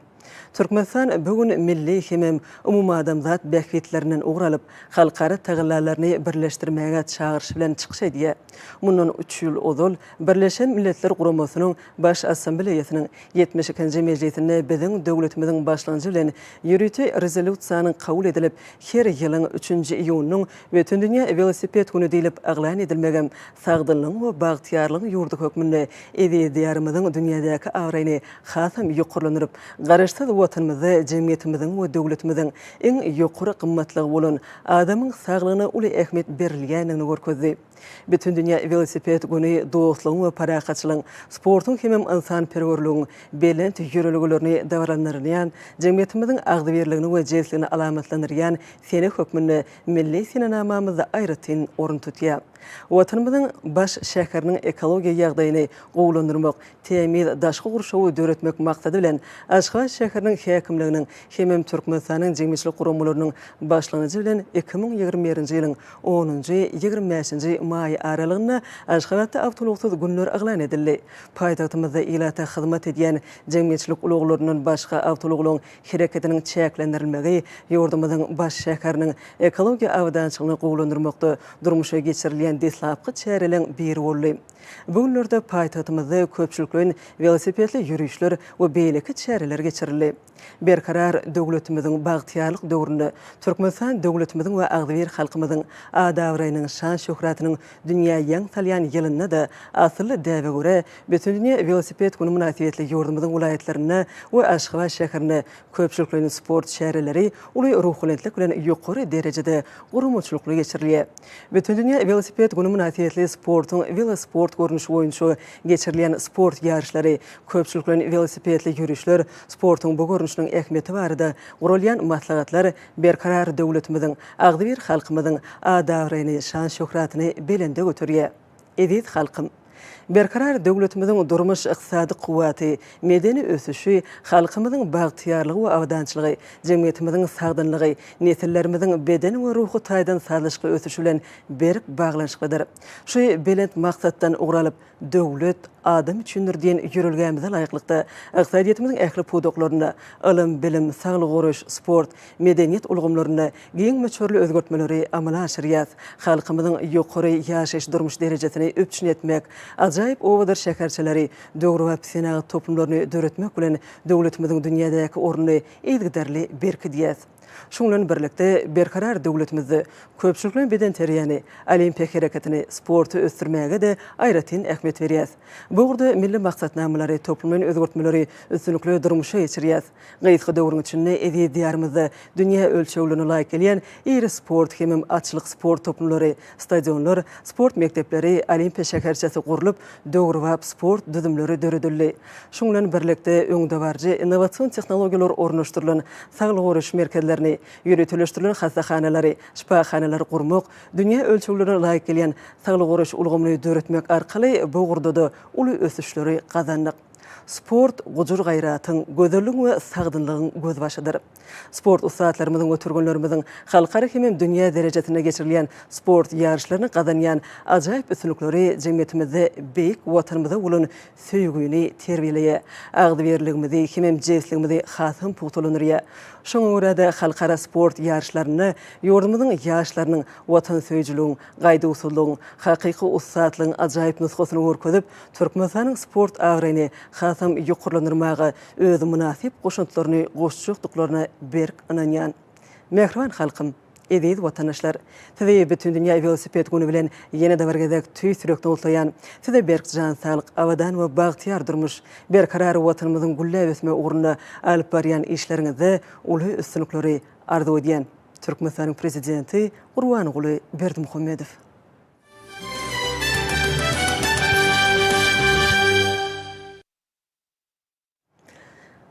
Türkmenistan bugün milli hemem umum adamzat bähwitlerinden uğralyp halkara tagyllaryny birleşdirmäge çağırış bilen çykyş edýär. Mundan 3 ýyl ozal Birleşen Milletler Guramasynyň baş assambleýasynyň 72-nji mejlisinde biziň döwletimiziň başlanjy bilen ýürüti rezolýusiýanyň kabul edilip, her ýylyň 3-nji iýunyň bütün dünýä velosiped güni diýilip aglan edilmegem sagdylygyň we bagtyarlygyň ýurdy hökmünde edýärimiziň dünýädäki awraýyny hasam ýokurlanyryp, garaşsyz watanymyzy, jemgyýetimiziň we döwletimiziň iň ýokary gymmatlygy bolan adamyň saglygyna uly ähmiýet berilýänini görkezdi. Bütün dünýä velosiped güni dostlugyň we parahatçylygyň, sportyň hemem insanperwerligiň belent ýöreliglerini dawranýan, jemgyýetimiziň agdyberligini we jelsligini alamatlandyrýan sene hökmünde milli sinanamamyzda aýratyn orun tutýar. Watanymyzyň baş şäheriniň ekologiýa ýagdaýyny gowlandyrmak, temiz daşky gurşawy döretmek maksady bilen Aşgabat şäheriniň häkimliginiň hemem Türkmenistanyň jemgyýetçilik guramalarynyň başlanjy bilen 2021-nji ýylyň 10-njy 25-nji may aralygyna Aşgabatda awtologsyz günler aglan edildi. Paýtagtymyzda ilata hyzmat edýän jemgyýetçilik uluglarynyň başga awtologlaryň hereketiniň çäklendirilmegi ýurdumyzyň baş şäheriniň ekologiýa awdançylygyny gowlandyrmakda durmuşa geçirilýän deslapky çäreleň biri boldy. Bu günlerde paýtagtymyzda köpçülikden velosipedli ýürüýüşler we beýleki çäreler geçirildi. Berkarar döwletimiziň bagtyarlyk döwründe Türkmenistan döwletimiziň we agdyber halkymyzyň adawraýynyň şan şöhratynyň Toplumunun Dünya Ýaň Salyan ýylyna da asly däwe göre bütün dünýä velosiped güni münasibetli ýurdumyzyň vilayetlerine we Aşgabat şäherine köpçülikli sport şäherleri uly ruhlanetlik bilen ýokary derejede gurumçylykly geçirilýär. Bütün dünýä velosiped güni münasibetli sportyň velosport görnüşi boýunça geçirilýän sport ýarşlary, köpçülikli velosipedli ýürüşler sportyň bu görnüşiniň ähmiýeti barada gurulýan maslahatlar berkarar döwletimiziň, agdy bir halkymyzyň adawryny, şan şöhratyny belende götürýär. Edit halkym berkarar döwletimiziň durmuş ykdysady kuwaty, medeni ösüşi, halkymyzyň bagtyarlygy we awdançylygy, jemgyýetimiziň sagdynlygy, nesillerimiziň beden we ruhy taýdan sazlaşyk ösüşi bilen berk baglanşykydyr. Şu belent maksatdan ugralyp döwlet adam üçindir diýen ýürülgämize laýyklykda ykdysadyýetimiziň ähli pudoklaryna, ilm, bilim, saglyk goruş, sport, medeniýet ulgamlaryna giň möçürli özgertmeleri amala aşyrýar. Halkymyzyň ýokary ýaşaş durmuş derejesini öpçün etmek, ajaýyp owadyr şäherçileri, döwri we psinagy toplumlaryny döretmek bilen döwletimiziň dünýädäki ornuny ýetdirli berkidýär. Şunlan birlikde berkarar döwletimizi köpçülikli beden terýäni, olimpik hereketini, sportu ösdürmäge de aýratyn ähmiýet berýär. Bu urda milli maksatnamalary, toplumyň özgertmeleri üstünlikli durmuşa geçirýär. Gaýtky döwrüň içinde edi diýarymyzda dünýä ölçeglerine laýyk gelýän iri sport hemem atçylyk sport toplumlary, stadionlar, sport mektepleri, olimpik şäherçesi gurulyp, döwri we sport düzümleri döredildi. Şunlan birlikde öňde barjy innowasion tehnologiýalar ornaşdyrylan saglyk goruş merkezlerini, ýönetilişdirilen hastahanalary, şifahanalary gurmak, dünýä ölçeglerine laýyk gelýän saglyk goruş ulgamyny döretmek arkaly bu gurda da uly ösüşleri gazandyk. Sport gujur gaýratyň, gözellik we sagdynlygyň göz başydyr. Sport ustaatlarymyzyň götürgenlerimiziň halkara hemem dünýä derejesine geçirilýän sport ýarşlaryny gazanýan ajaýyp üstünlikleri jemgyýetimizde beýik watanymyza bolan söýgüni terbiýeleýär. Agdyberligimizi, hemem jewsligimizi hasym putulanyrýar. Şoňa görä de halkara sport ýarşlaryny ýurdumyzyň ýaşlarynyň watan söýjülügiň, gaýda usullygyň, hakyky ustaatlygyň ajaýyp nusgasyny görkezip, Türkmenistanyň sport awryny hasym ýokurlanyrmagy, öz münasip goşuntylaryny goşjukdyklaryna berk ananýan. Mehriban halkym, edid watandaşlar, size bütün dünýä velosiped güni bilen ýene-de bir gezek tüý sürekli ultaýan, size berk jan saglyk, awadan we bagtyar durmuş, berkarar watanymyzyň gülle ösme ugruna alyp barýan işleriňizde uly üstünlikleri arzu edýän Türkmenistanyň prezidenti Gurbanuly Berdimuhammedow.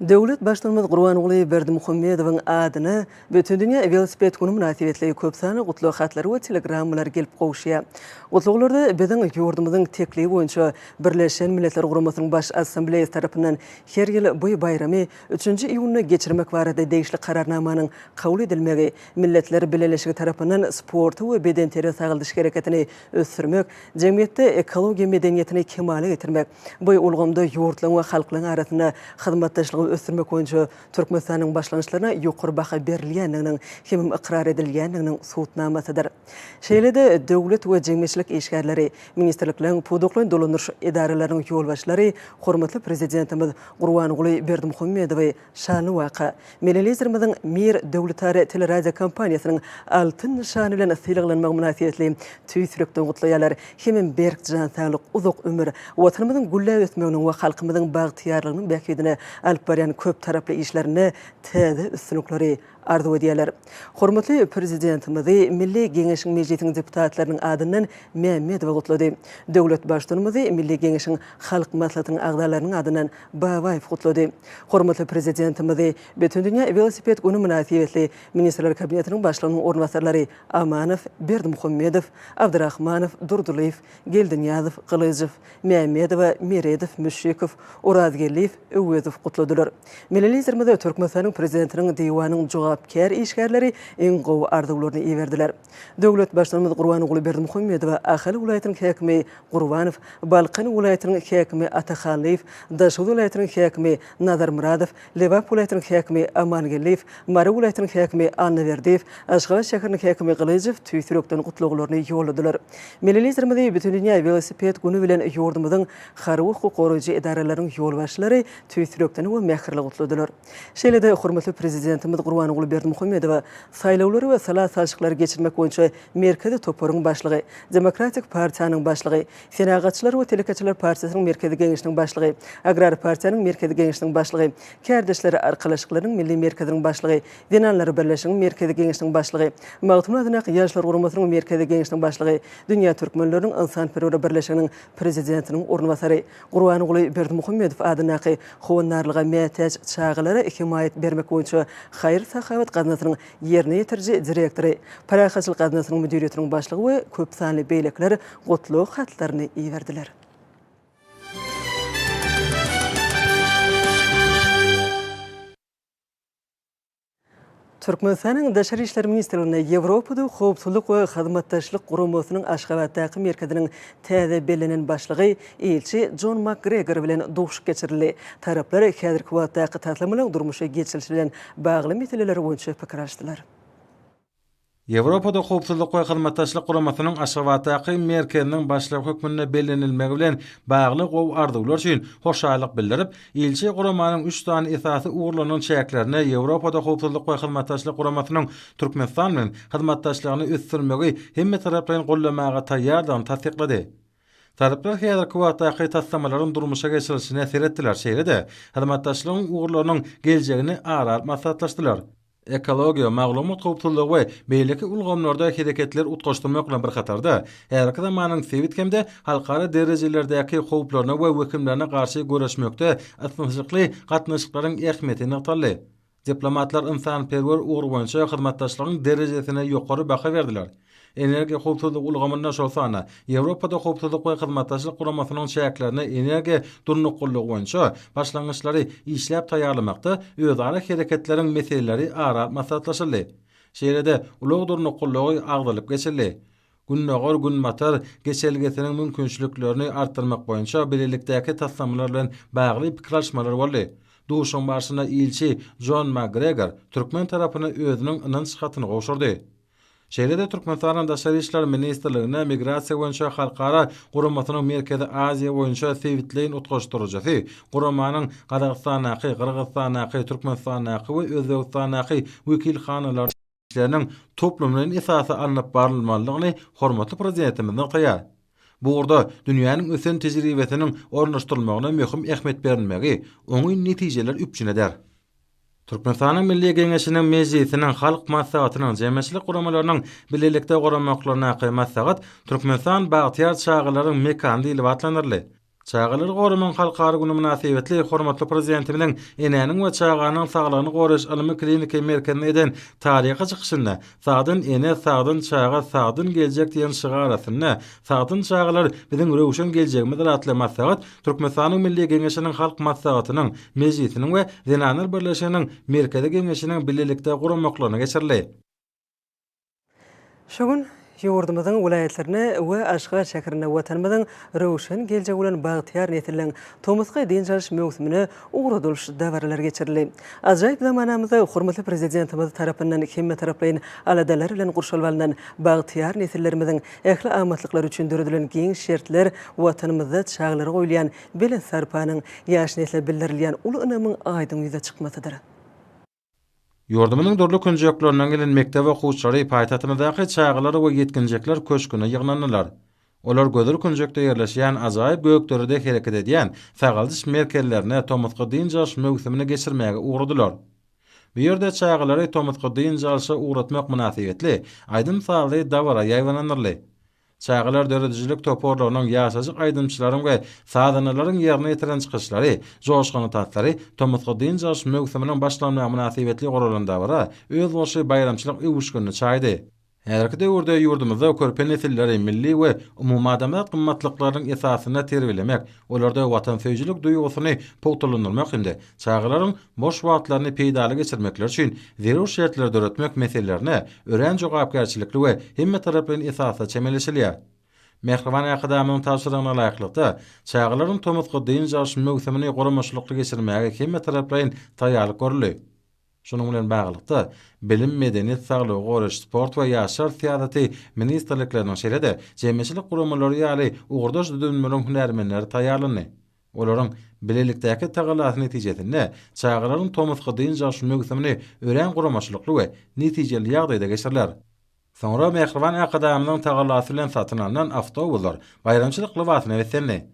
Döwlet başlanmaz Gurbanuly Berdimuhammedowyň adyna bütün dünýä velosiped güni münasibetli köp sany gutly hatlary we telegrammalar gelip gowşýar. Gutlyglerde biziň ýurdumyzyň teklibi boýunça Birleşen Milletler Guramasynyň baş assambleýasy tarapyndan her ýyl bu bayramy 3-nji iýuny geçirmek barada degişli kararnamanyň kabul edilmegi, Milletler Birleşigi tarapyndan sport we beden teri sagyldyş hereketini ösdürmek, jemgyýetde ekologiýa medeniýetini kemale getirmek, bu ulgamda ýurtlaryň we halklaryň arasynda hyzmatdaşlygy ösdürmek boýunça Türkmenistanyň başlanýçlaryna ýokary baha berilýändiginiň hemem ikrar edilýändiginiň suwtnamasydyr. Şeýlede döwlet we jemgyýetçilik işgärleri, ministrlikleriň pudoklaryň dolanýyş edaralarynyň ýolbaşçylary, hormatly prezidentimiz Gurbanuly Berdimuhammedowy şanly waka, Melelizirimiziň Mir döwletary teleradio kompaniýasynyň altyn nişany bilen syýlaglanmagy münasibetli tüý sürekli gutlaýarlar, hemem berk jan saglyk, uzak ömür, watanymyzyň gülle ösmeginiň we halkymyzyň bagtyarlygynyň bäkidine alyp barýan köp taraply işlerini täze üstünlikleri arzu edýärler. Hormatly prezidentimiz Milli Geňeşiň mejlisiň deputatlarynyň adyndan Mehmet gutlady. Döwlet başdanymyz Milli Geňeşiň halk maslahatynyň agdalarynyň adyndan Babaýew gutlady. Hormatly prezidentimiz bütün dünýä velosiped güni münasibetli Ministrler Kabinetiniň başlygynyň ornwasarlary Amanow, Berdimuhammedow, Abdurrahmanow, Durduliýew, Geldiňýazow, Gylyjew, Mehmedow, Miredow, Müşekow, Orazgeliýew, Öwüzow gutladylar. Melelizirimiz Türkmenistanyň prezidentiniň diýwanyň jogapkär işgärleri en gowy arzuwlaryny iýerdiler. Döwlet başlanmaz Gurbanuly Berdimuhammedow Ahali welaýatynyň häkimi Gurbanow, Balkan welaýatynyň häkimi Ataxanliýew, Daşy welaýatynyň häkimi Nazar Muradow, Lewap welaýatynyň häkimi Amangeliýew, Mary welaýatynyň häkimi Annaberdiýew, Aşgabat şäheriniň häkimi Gylyjew tüý sürekden gutluglaryny ýoladylar. Melelizirimiz bütün dünýä velosiped güni bilen ýurdumyzyň harwy hukuk goruýjy edaralarynyň ýolbaşçylary tüý sürekden we mähirli gutladylar. Şeýlede hormatly prezidentimiz Gurbanuly Gulberdi Muhammedowa saýlawlary we salat salşyklary geçirmek boýunça Merkezi Toporun başlygy, Demokratik Partiyanyň başlygy, Senagatçylar we Telekaçylar Partiyanyň Merkezi Geňişiniň başlygy, Agrar Partiyanyň Merkezi Geňişiniň başlygy, Kärdeşleri Arkalaşyklaryň Milli Merkeziň başlygy, Dinanlar Birleşiginiň Merkezi Geňişiniň başlygy, Magtum Adynak Ýaşlar Guramasynyň Merkezi Geňişiniň başlygy, Dünýä Türkmenläriniň Insan-Perwer Birleşiginiň prezidentiniň ornwasary Gurban Gulberdi Muhammedow adynaky howanlarlyga mätäç çağılara himayet bermek boýunça Hayır Sahabat gazinasynyň ýerine ýetirji direktory, Parahaçylyk gazinasynyň müdiriýetiniň başlygy we köp sanly beýlekler gotluk hatlaryny iýerdiler. Türkmenistanyň Daşary işler ministrligine Ýewropada howpsuzlyk we hyzmatdaşlyk guramasynyň Aşgabatdaky merkeziniň täze belenen başlygy elçi John McGregor bilen duşup geçirildi. Taraplar häzirki wagtdaky taslymalaryň durmuşa geçilişi bilen bagly meseleler boýunça pikir alşdylar. Ýewropada howpsuzlyk we hyzmatdaşlyk guramasynyň Aşgabatdaky merkeziniň başlygy hökmüne bellenilmegi bilen bagly gow arzuwlar üçin hoşalyk bildirip, elçi guramanyň 3 tane esasy uğurlanan çäklerine Ýewropada howpsuzlyk we hyzmatdaşlyk guramasynyň Türkmenistan bilen hyzmatdaşlygyny ösdürmegi hemme taraplaryň gollamaga taýýardygyny tasdiklady. Taraplar häzirki wagtdaky taslamalaryň durmuşa geçirilişine seretdiler. Şeýle-de hyzmatdaşlygyň uğurlarynyň geljegini aral maslahatlaşdylar. Ekologiya, maglumat howpsuzlygy we beýleki ulgamlarda hereketler utgaşdyrmak bilen bir hatarda, häzirki zamanyň sewit-kemde halkara derejelerdäki howplaryna we wekimlerine garşy göreşmekde atmosferikli gatnaşyklaryň ähmiýetini ýaly. Diplomatlar insan-perwer ugur boýunça hyzmatdaşlygyň derejesine ýokary baha berdiler. Energiýa howpsuzlygy ulgamyna şolsana, Ýewropada howpsuzlyk we hyzmatdaşlyk guramasynyň çäklerini energiýa durnuqullygy boýunça başlangyçlary işläp taýýarlamakda özara hereketleriň meseleleri ara maslahatlaşyldy. Şeýle-de ulug durnuqullygy agdalyp geçildi. Günnägor günmatar geçelgesiniň mümkinçiliklerini artdyrmak boýunça birlikdäki taslamalar bilen bagly pikirleşmeler boldy. Duşun başyna elçi John McGregor Türkmen tarapyny özüniň ynanç hatyny goşurdy. Şeýle-de Türkmenistanyň Daşary işler ministrligine migrasiýa boýunça halkara guramasynyň Merkezi Aziýa boýunça sewitleýin utgaşdyrjysy, guramanyň Gazagystanaky, Kyrgyzstanaky, Türkmenistanaky we Özbegistanaky wekilhanalar işleriniň toplumynyň esasy alınıp barylmalygyny hormatly prezidentimizden taýýar. Bu orada dünýäniň ösen tejribesiniň ornaşdyrylmagyna möhüm ähmiýet berilmegi, oňy netijeler üpçün eder. Türkmenistanyň Milli Geňeşiniň mejlisiniň halk maslahatynyň jemgyýetçilik guramalarynyň birlikde guramaklaryna maslahat Türkmenistan bagtyar çağılaryň mekany diýilip atlanyrly. Çağılar goraman halkary güni münasibetli hormatly prezidentimiň enäniň we çağanyň saglygyny goraş ylmy kliniki merkezine eden taryhy çykyşynda sagdyn ene sagdyn çağa sagdyn geljek diýen şygarasyny sagdyn çağılar biziň röwşen geljegimiz atly maslahat Türkmenistanyň Milli Geňeşiniň halk maslahatynyň mejlisiniň we Dinanlar Birleşiginiň Merkezi Geňeşiniň birlikde guramaklaryna geçirildi. Şogun Ýurdumyzyň vilayetlerine we Aşgabat şäherine watanymyzyň röwşen geljegi bilen bagtyar niyetilen Tomusga diýenjaliş mögsümine uğradylış dawarlar geçirildi. Ajaýyp zamanamyzda hormatly prezidentimiz tarapyndan hemme taraplaryň aladalar bilen gurşalylan bagtyar niyetillerimiziň ähli amatlyklar üçin döredilen giň şertler watanymyzda çağlara goýulan bilen sarpanyň ýaş nesle bildirilýän ulu önemiň aýdyn ýüze çykmasydyr. Ýurdumynyň dörli künjekleriniň gelen mektebe okuwçylary paýtatymyzdaky çağlar we ýetkinjekler köşküne ýygnandylar. Olar gödür künjekde ýerleşýän ajaýyp gökdörede hereket edýän fägaldyş merkezlerine Tomusga diýenjalyş mögsümine geçirmäge uğradylar. Bu ýerde çağlary Tomusga diýenjalysy uğratmak münasibetli aýdym sagly dawara ýaýlananyrly. Çağlar döredijilik toporlarynyň ýaşasyk aýdymçylaryň we sadanalaryň ýerine ýetiren çykyşlary, joşgany tatlary Tomusga diýenjalyş mögsüminiň başlanmagy münasibetli goralan dawara öz boşy bayramçylyk öwüşgünni çaýdy. Häzirki döwürde ýurdumyzda körpen nesilleri milli we umumadamat gymmatlyklaryň esasyna terbilemek, olarda watansöýçilik duýgusyny pogtalandyrmak hemde çağlaryň boş wagtlaryny peýdaly geçirmekler üçin zerur şertler döretmek meselelerine ören jogapkärçilikli we hemme taraplaryň esasy çemeleşilýär. Mehriban akadamyň tawsyranyna laýyklykda çağlaryň Tomusga diýenjalyş mögsümini goramaşlykly geçirmäge hemme taraplaryň taýýarlyk görüli. Şunun bilen baglyqda bilim, medeniýet, saglyk, goraş, sport we ýaşar siýasaty ministrlikleriniň şeýle-de jemgyýetçilik guramalary ýaly ugurdaş dönümleriň hünärmenleri taýýarlandy. Olaryň bilelikdäki tagalat netijesinde çağalaryň tomusga dyn jaşy mögütemini ören guramaçlykly we netijeli ýagdaýda geçirler. Sonra Mehriban akadamynyň tagalaty bilen satyn alynan awtobuslar bayramçylyk lywatyna wetenli.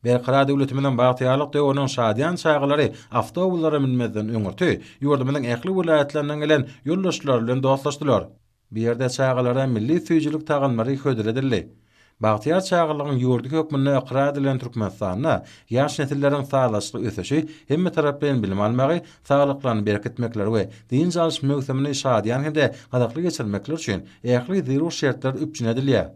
Berqara döwletimiň bagtyarlyk döwrüniň şadyan çağalary awtobuslara minmezden öňürti ýurdumyň ähli vilayatlarinden gelen ýoldaşlar bilen dostlaşdylar. Bir ýerde çağalara milli süýjülük taganmary hödüredildi. Bagtyar çağalygyň ýurdy hökmüne iqrar edilen Türkmenistanyna ýaş nesilleriň sağlaşyk ösüşi hemme tarapdan bilim almagy, saglyklaryny berkitmekleri we dyn jalyş mögütemini şadyan hemde gadakly geçirmekler üçin ähli zirur şertler üpjünedilýär.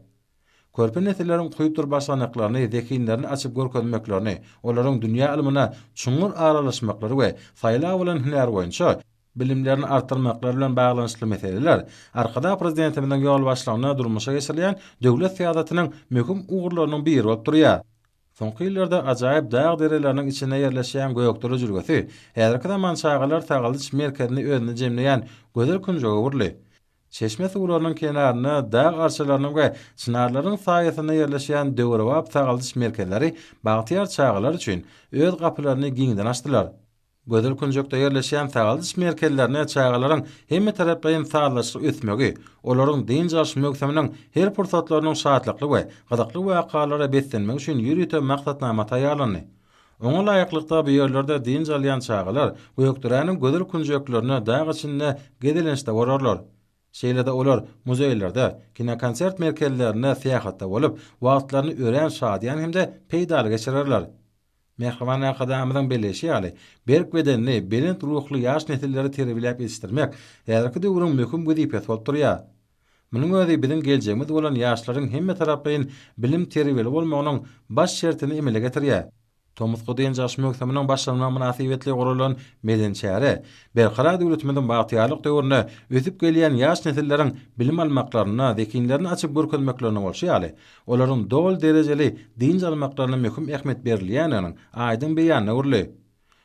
Körpe nesilleriň kuýupdyr başlanyklaryny, zekinlerini açyp görkezmeklerini, olaryň dünýä ilmine çuňur aralaşmaklary we saýlaw bilen hünär boýunça bilimlerini artdyrmaklary bilen baglanşykly meseleler arkada prezidentimiň ýol başlygyna durmuşa geçirilýän döwlet syýasatynyň möhüm ugurlarynyň biri bolup durýar. Soňky ýyllarda ajaýyp dağ dereleriniň içine ýerleşýän göýöktüri jürgesi häzirki zaman çağalar tagaldyş merkezini özüne jemleýän gözel künjoga urly. Çeşme suwlarynyň kenaryna dağ arçalarynyň we çynarlaryň saýasyna ýerleşýän döwrewap tagaldyş merkezleri bagtyar çağalar üçin öz gapylaryny giňden açdylar. Gözel künjokda ýerleşýän tagaldyş merkezlerine çağalaryň hemme tarapdan sağlaşyk ösmegi, olaryň dyn jaşy mögüteminiň her pursatlarynyň şahatlykly we gadakly wakalara beslenmek üçin ýürüte maksatnama taýýarlandy. Oňa laýyklykda bu ýerlerde dyn jalýan çağalar göýökdüräniň gözel künjoklaryna dağ içinde gedelenişde wararlar. Şeýlede olar muzeýlerde, kinokonsert merkezlerine syýahatda bolup, wagtlaryny ören şadyan hemde peýdaly geçirerler. Mehriban akadamynyň beleşi ýaly berk bedenli, belent ruhly ýaş nesilleri terbiýelep ýetişdirmek häzirki döwrüň möhüm wezipesi bolup durýar. Munyň özi biziň geljegimiz bolan ýaşlaryň hemme tarapdan bilim terbiýeli bolmagynyň baş şertini emele getirýär. Tomusga dyn jaşy mögüteminiň başlanma münasibetli gurulan medençäre, berqara döwletimiň bagtyarlyk döwrüne ösüp gelýän ýaş nesilleriň bilim almaklaryna, zekinlerini açyp görkezmeklerine bolşýaly, olaryň dol derejeli dyn almaklaryna möhüm ähmet berilýäniň aýdyn beýanyna urly.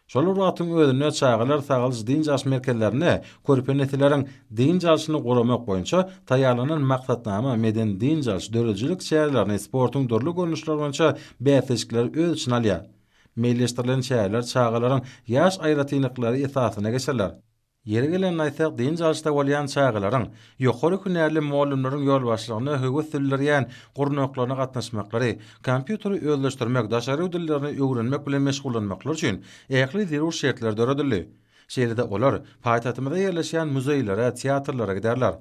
Şol wagtyň özüne çağalar sağalyş dyn jaş merkezlerine körpe nesilleriň dyn jaşyny guramak boýunça taýýarlanan maksatnama meden dyn jaş dörejilik şäherlerini sportyň durly görnüşleri boýunça bäsleşikler öz için alýar. Meýilleşdirilen şäherler çağalaryň ýaş aýratynlyklary esasyna geçerler. Ýeri gelen aýsak dyn jaşda bolýan çağalaryň ýokary hünärli muallimlaryň ýol başlygyny höwes dillerýän gurnaklaryna gatnaşmaklary, kompýuteri özleşdirmek, daşary dillerini öwrenmek bilen meşgullanmaklary üçin ähli zirur şertler döredildi. Şeýlede olar paýtatymyzda ýerleşýän muzeýlere, teatrlara giderler.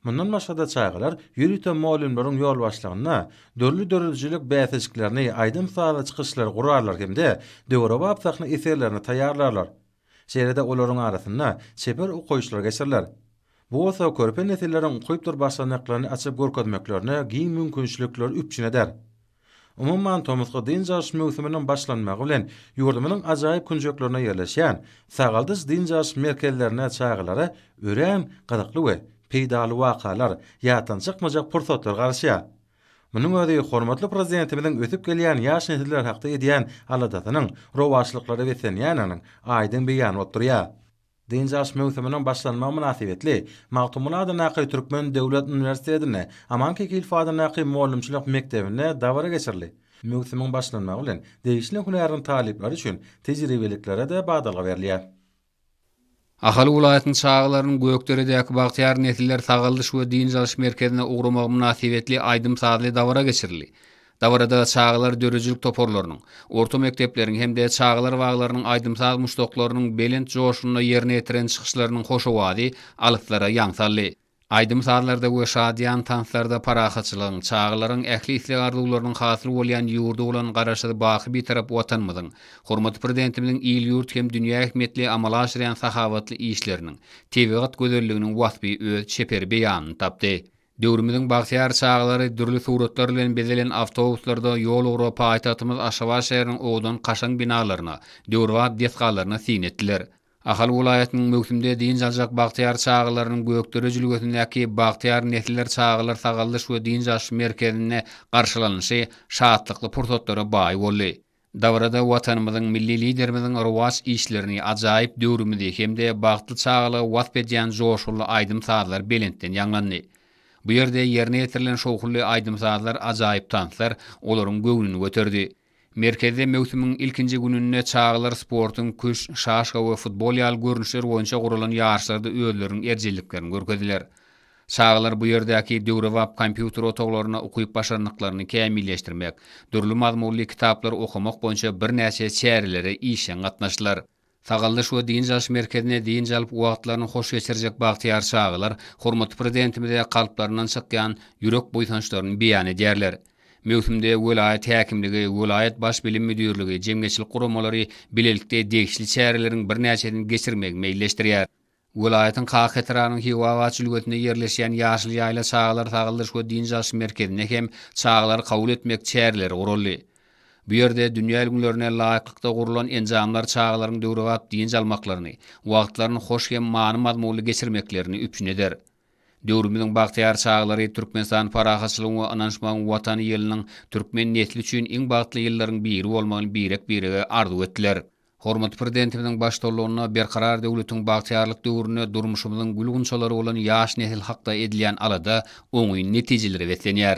Mundan başga çağalar ýürüte muallimlaryň ýol başlygyna dörli dörejilik bäsleşiklerini, aýdym sala çykyşlary gurarlar hemde döwrewap sahna eserlerini taýýarlarlar. Şeýlede olaryň arasynda seper okuýuşlar geçirler. Bu bolsa körpe nesilleriň ukypdyr başlanyklaryny açyp görkezmeklerine giň mümkinçilikler üpjüneder. Umumman tomusga dyn jaşy mögüteminiň başlanmagy bilen ýurdumyň ajaýyp künjoklaryna ýerleşýän sagaldyş dyn jaşy merkezlerine çağalary ören gadakly we peýdaly wakalar ýatan çykmajak pursatlar garşýar. Munyň özi hormatly prezidentimiň ötüp gelýän ýaş nesiller hakda edýän aladatynyň rowaçlyklary wetenýäniň aýdyn beýany oturýar. Dyn jaşy mögüteminiň başlanma münasibetli Magtumulada Naky Türkmen Döwlet Uniwersitetine, Amanky Kilfada Naky muallimçilik mektebine dawara geçirildi. Mögütemiň başlanmagy bilen degişli hünäriň talipleri üçin tejribeliklere de badalga berilýär. Ahal vilayatynyň çağalarynyň göýökderedäki bagtyar nesiller tagaldyş we dyn jalyş merkezine ugramagy münasibetli aýdym sadly dawara geçirildi. Dawarada çağalar dörejilik toporlarynyň, orta mektepleriň hemde çağalar waglarynyň aýdymsaz muşdoklarynyň belent joşunyna ýerine ýetiren çykyşlarynyň hoşawady alyplara ýaňsally. Aýdymsazlarda we şadyan tanslarda parahaçylygyň, çağalaryň ähli isleg arzuwlarynyň hasyl bolýan ýurdu bolan garaşy baky bir tarap watanymyzyň, hormatly prezidentimiň il ýurt hem dünýä ähmetli amala aşyran sahawatly işleriniň, tebigat gözelliginiň wasfy öz çeper beýanyny tapdy. Döwrümiziň bagtyar çağalary dürli suratlar bilen bezelen awtobuslarda ýol ugrup paýtatymyz Aşgabat şäheriniň owdan kaşaň binalaryna, döwrewap deskalaryna sinetdiler. Ahal vilayatynyň mögütimde dyn jaljak bagtyar çağalarynyň göýökdere jülgetindäki bagtyar nesiller çağalar sagaldyş we dyn jaş merkezine garşylanyşy şahatlykly pursatlara baý boldy. Dawarada watanymyzyň milli liderimiziň rowaç işlerini ajaýyp döwrümizde hemde bagtly çağaly wasp edýän joşuly aýdymsazlar belentden ýaňlandy. Bu ýerde ýerine ýetirilen şowhurly aýdymsazlar ajaýyp tanslar olaryň göwnüni göterdi. Merkezde mewsimiň ilkinji gününde çağlar sportun küş, şaşga we futbol ýaly görnüşler boýunça gurulan ýarşlarda özleriniň erjelliklerini görkezdiler. Çağlar bu ýerdäki döwrewap kompýuter otoglaryna okuýup başarnyklaryny kämilleşdirmek, dürli mazmunly kitaplar okumak boýunça bir näçe çärilere işe gatnaşdylar. Tagallyş we din jaş merkezine din jalyp wagtlaryny hoş geçirjek bagtyar çağlar, hormatly prezidentimize kalplarynyň çykýan ýürek boýtançlaryny beýan edýärler. Mewsümde welaýat häkimligi, welaýat baş bilim müdürligi, jemgyýetçilik guramalary bilelikde degişli çäreleriň bir näçesini geçirmek meýilleşdirýär. Welaýatyň Kahetranyň hiwawaçylygynda ýerleşýän ýaşyl ýaýla çağlar tagallyş we din jaş merkezine hem çağlar kabul etmek çäreleri guruldy. Bu ýerde dünýä ilmlerine laýyklykda gurulan enjamlar çağlaryň döwrewap din jalmaklaryny, wagtlaryny hoş hem many mazmunly geçirmeklerini üpjün eder. Döwrümizin bagtyar çağlary Türkmenistan parahaçylygy we ananşmagyň watany ýylnyň türkmen netli üçin iň bagtly ýyllaryň biri bolmagyny birek-birege arzu etdiler. Hormatly prezidentimiziň başçylygyna berkarar döwletiň bagtyarlyk döwrüne durmuşymyzyň gülgunçalary bolan ýaş nesil hakda edilýän alada oňy netijeleri wetlenýär.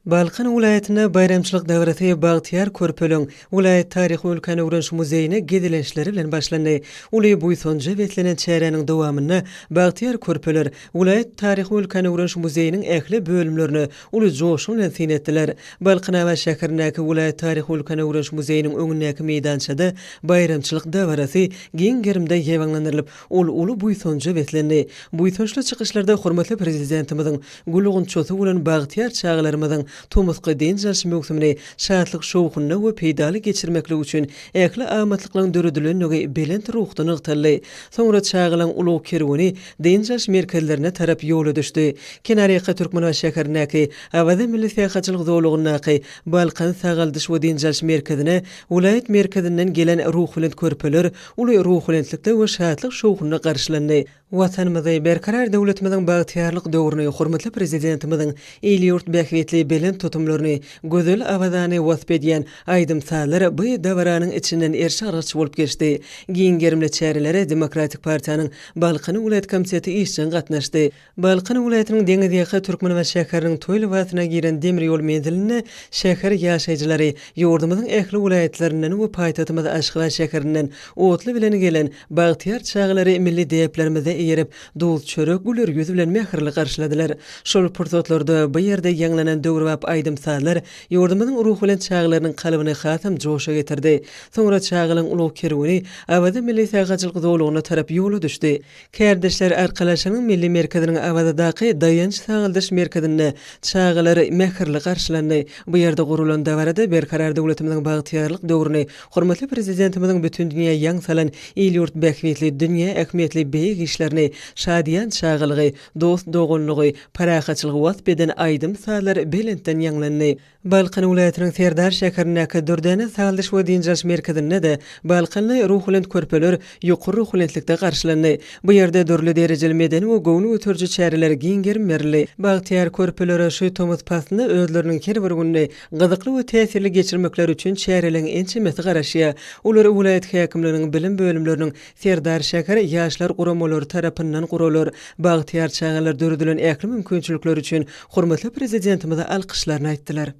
Balkan vilayetine bayramçylyk döwreti Bagtyar Körpölüň vilayet taryhy ülkany öwrenş muzeýine gedilenşleri bilen başlandy. Uly buýsonja wetlenen çäreniň dowamyny Bagtyar Körpöler vilayet taryhy ülkany öwrenş muzeýiniň ähli bölümlerini uly joşun bilen sinetdiler. Balkan we şäherindäki vilayet taryhy ülkany öwrenş muzeýiniň öňündäki meýdançada bayramçylyk döwreti giň gerimde ýewaňlandyrylyp, uly buýsonja wetlendi. Buýsonçly çykyşlarda hormatly prezidentimiziň gülgunçosy bilen Bagtyar çağlarymyzyň Tomuzky din jaş mewsümini şatlyk şowkuny we peýdaly geçirmeklik üçin ähli amatlyklaryň döredilenligi belent ruhdan ygtyly. Soňra çağılan uly kerwani din jaş merkezlerine tarap ýola düşdi. Kenariyka Türkmen we şäherindäki awada milli tähaçylyk dowlugynyňky Balkan sagaldyş we din jaş merkezine vilayet merkezinden gelen ruh bilen körpeler uly ruh bilentlikde we şatlyk şowkuny garşylandy. Watanymyzy berkarar döwletimiziň bagtyarlyk döwrüne hormatly prezidentimiziň ýurt bähwetli belen tutumlaryny gözel awazany wasp edýän aýdymsalary bu döwranyň içinden erşarçy bolup geçdi. Giň gerimli çärelere Demokratik Partiýanyň Balkan Vilayet Komiteti işçiň gatnaşdy. Balkan Vilayatynyň deňizýäki Türkmen we şäheriniň toýly watyna giren demir ýol menziline şäher ýaşaýjylary ýurdumyzyň ähli vilayatlerinden we paýtatymyz Aşgabat şäherinden otly bilen gelen bagtyar çağlary milli deýeplerimize ýerip duz çörek güler ýüz bilen mähirli garşyladylar. Şol pursatlarda bu ýerde ýanglanan döwrewap aýdymsalar ýurdumyzyň ruh bilen çağlarynyň kalbyny hasam joşa getirdi. Soňra çağılan uly kerwani awada milli tähaçylyk dowlugyna tarap ýola düşdi. Kärdeşler arkalaşynyň milli merkeziniň awadaky daýanç sagaldyş merkezine çağlary mähirli garşylandy. Bu ýerde gurulan döwrede berkarar döwletimiziň bagtyarlyk döwrüne hormatly prezidentimiziň bütün dünýä ýangsalan ýurt bähwetli dünýä ähmiýetli beýik işlerini şadiýan çağlygy, dost dogunlygy, parahaçylygy wasp eden aýdymsalar belentden ýanglandy. Balkan vilayatynyň Serdar şäherindäki Dürdäne sagaldyş we din jaş merkezinde de Balkanly ruh bilen körpeler ýokary ruh bilentlikde garşylandy. Bu ýerde dörli derejeli medeni we gowny ötürji çäreler giň gerim berli. Bagtyar körpelere şu Tomuz pasyny özleriniň her bir günini gyzykly we täsirli geçirmekleri üçin çäreleň ençemesi garaşýa. Ular vilayet häkimleriniň bilim bölümleriniň Serdar şäher ýaşlar guramalary tarapyndan guralar. Bagtyar çağlar döredilen ähli mümkinçilikler üçin hormatly prezidentimize alkyşlaryny aýtdylar.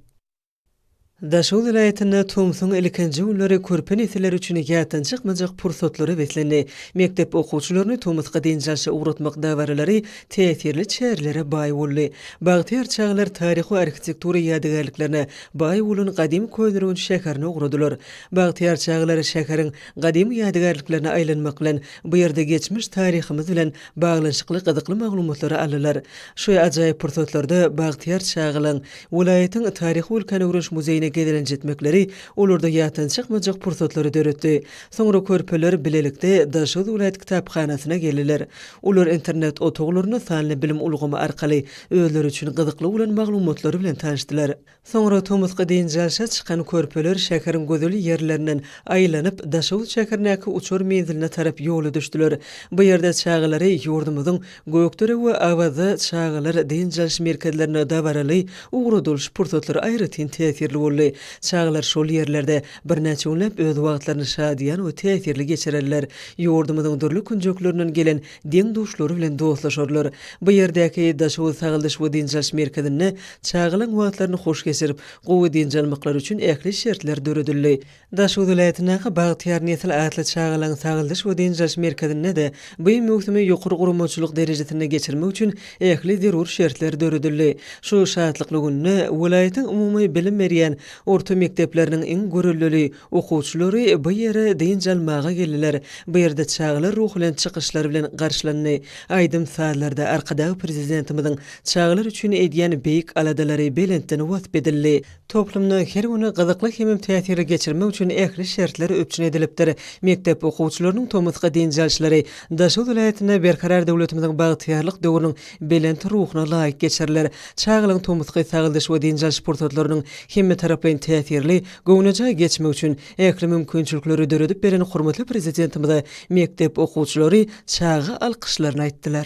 Daşol vilayetinde Tomuz'un ilkinci günleri körpe nesilleri üçin ýatan çykmajak pursatlary wetlendi. Mektep okuwçylaryny Tomuzga din jaşa uğratmak däwrleri täsirli çärelere baý boldy. Bagtyar çağlar taryhy we arxitektura ýadygarlyklarına baý bolan gadim köýnürün şäherine uğradylar. Bagtyar çağlary şäheriň gadim ýadygarlyklaryna aýlanmak bilen bu ýerde geçmiş taryhymyz bilen baglanşykly gyzykly maglumatlary aldylar. Şu ajaýyp pursatlarda Bagtyar çağlaryň vilayetin taryhy ülkany öwrenş muzeýine gedilen jetmekleri olarda ýatan çykmajak pursatlary döretdi. Soňra körpeler bilelikde Daşol vilayet kitapxanasyna geldiler. Ular internet otoglaryny sanly bilim ulgamy arkaly özleri üçin gyzykly bolan maglumatlary bilen tanışdylar. Soňra Tomuzga din jaşa çykan körpeler şäheriň gözel ýerlerinden aýlanyp Daşol şäherindäki uçur menziline tarap ýola düşdiler. Bu ýerde çağlary ýurdumyzyň gökdere we awaza çağlar din jaş merkezlerine däwreli uğradylyş pursatlary aýratyn täsirli boldy. döredildi. Çağlar şol yerlerde bir näçe günläp öz wagtlaryny şadyan we täsirli geçirerler. Ýurdumyzyň dürli künjekleriniň gelen deň duşlary bilen dostlaşarlar. Bu ýerdäki daşawy sagyldyş we dinjal merkezine çağılan wagtlaryny hoş geçirip, gowy dinjalmyklar üçin ähli şertler döredildi. Daşawy vilayatynyň Bagtyar Nesil atly çağılan sagyldyş we dinjal merkezine de bu möhkeme ýokary gurumaçylyk derejesine geçirmek üçin ähli zerur şertler döredildi. Şu şahatlykly günne vilayatyň umumy bilim berýän orta mekdepleriniň iň görüllüli okuwçylary bu ýere dinjalmaga geldiler. Bu ýerde çağılar ruh bilen çykyşlary bilen garşylandy. Aýdym saatlarda arkadaky prezidentimiziň çağılar üçin edýän beýik aladalary belentden wagt bedildi. Toplumny her güni gyzykly hemem täsiri geçirmek üçin ähli şertler öpçün edilipdir. Mektep okuwçylarynyň tomuska dinjalçylary Daşawy vilayatyna berkarar döwletimiziň bagtyarlyk döwrüniň belent ruhyna laýyk geçirler. Çağılan tomuska sagyldyş we dinjal sportlarynyň hemme taraplaryň täsirli gownaja geçmek üçin ähli mümkinçilikleri döredip beren hormatly prezidentimize mektep okuwçylary çağı alkyşlaryny aýtdylar.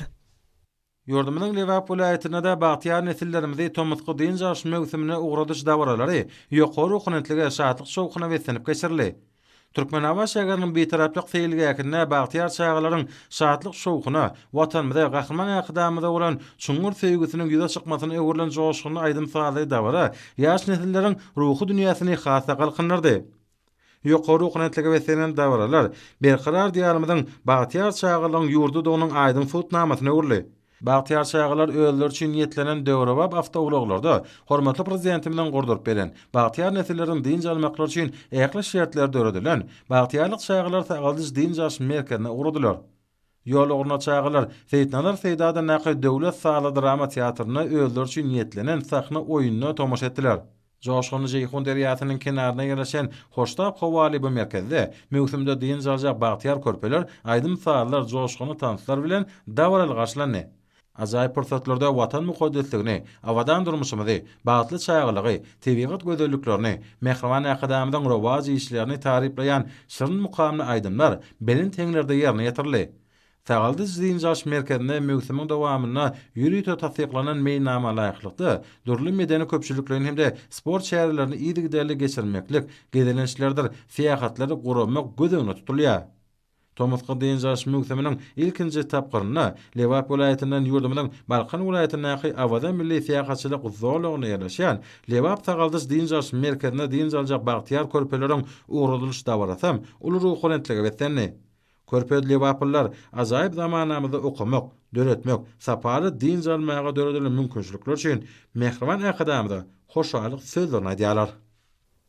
Ýurdumynyň Lewap vilayatyna da Bagtyar nesillerimizi tomuska dinjal mewsümine ugradyş dawralary ýokary okunetlige şatlyk şowkyna wetlenip geçirildi. Türkmenaba şäheriniň betaraplyk feýilgäkine Bagtyar çağlaryň şatlyk şowkyna watanymyza gahryman aqdamyda bolan çuňur feýgüsiniň ýüze çykmasyny öwürlen joşgyny aýdym saly dawra ýaş nesilleriň ruhy dünýäsini hasa galkynyrdy. Ýokary okunetlige wetlenen dawralar berkarar diýarymyzyň Bagtyar çağlaryň ýurdu dogynyň aýdym futnamasyny öwürli. Bagtyar çağlar öýler üçin niýetlenen döwrebap awtowluglarda hormatly prezidentimiň gordurup beren Bagtyar nesilleriň dinjalmaklar üçin ähli şertler döredilen Bagtyarlyk çağlar sagyldyş dinjal merkezine uradylar. Ýol oguna çağlar Seýtnalar Seýdada näki döwlet saly drama teatryna öýler üçin niýetlenen sahna oýunyna tomaşa etdiler. Joşgyny Jeyhun deriýatynyň kenaryna ýerleşen Hoştap Howali bu merkezde mewsümde dinjaljak Bagtyar körpeler aýdym saatlar joşgyny tanslar bilen dawral garşylandy. Ajaýyp pursatlarda watan mukaddesligini, awadan durmuşymyzy, bagtly çağlygy, tebigat gözelliklerini, mehriban akadamyň rowazy işlerini tarifleýän şirin mukamly aýdymlar belin teňlerde ýerine ýetirildi. Sagyldyş dinjal merkezine mewsümiň dowamyna ýürüýte tasdiklanan meýnama laýyklykda durly medeni köpçüliklerini hemde sport şäherlerini ýygyderli geçirmeklik, gedelençlerdir, seýahatlary guramak gözüňe tutulýar. Tomuska dinjal mewsüminiň ilkinji tapgyryna Lewap vilayatynyň ýurdumynyň Balkan vilayatynyň awada milli seýahatçylyk zorlugyna ýerleşýän Lewap sagyldyş dinjal merkezine dinjaljak Bagtyar körpeleriň ugradylyş dawrasam uly ruhlanetlige wetlendi. Körpe Lewaplylar ajaýyp zamanamyzda okumak, döretmek, sapaly dinjalmaga döredilen mümkinçilikler üçin mehriban akadamyda hoşalyk sözlerini aýdýarlar.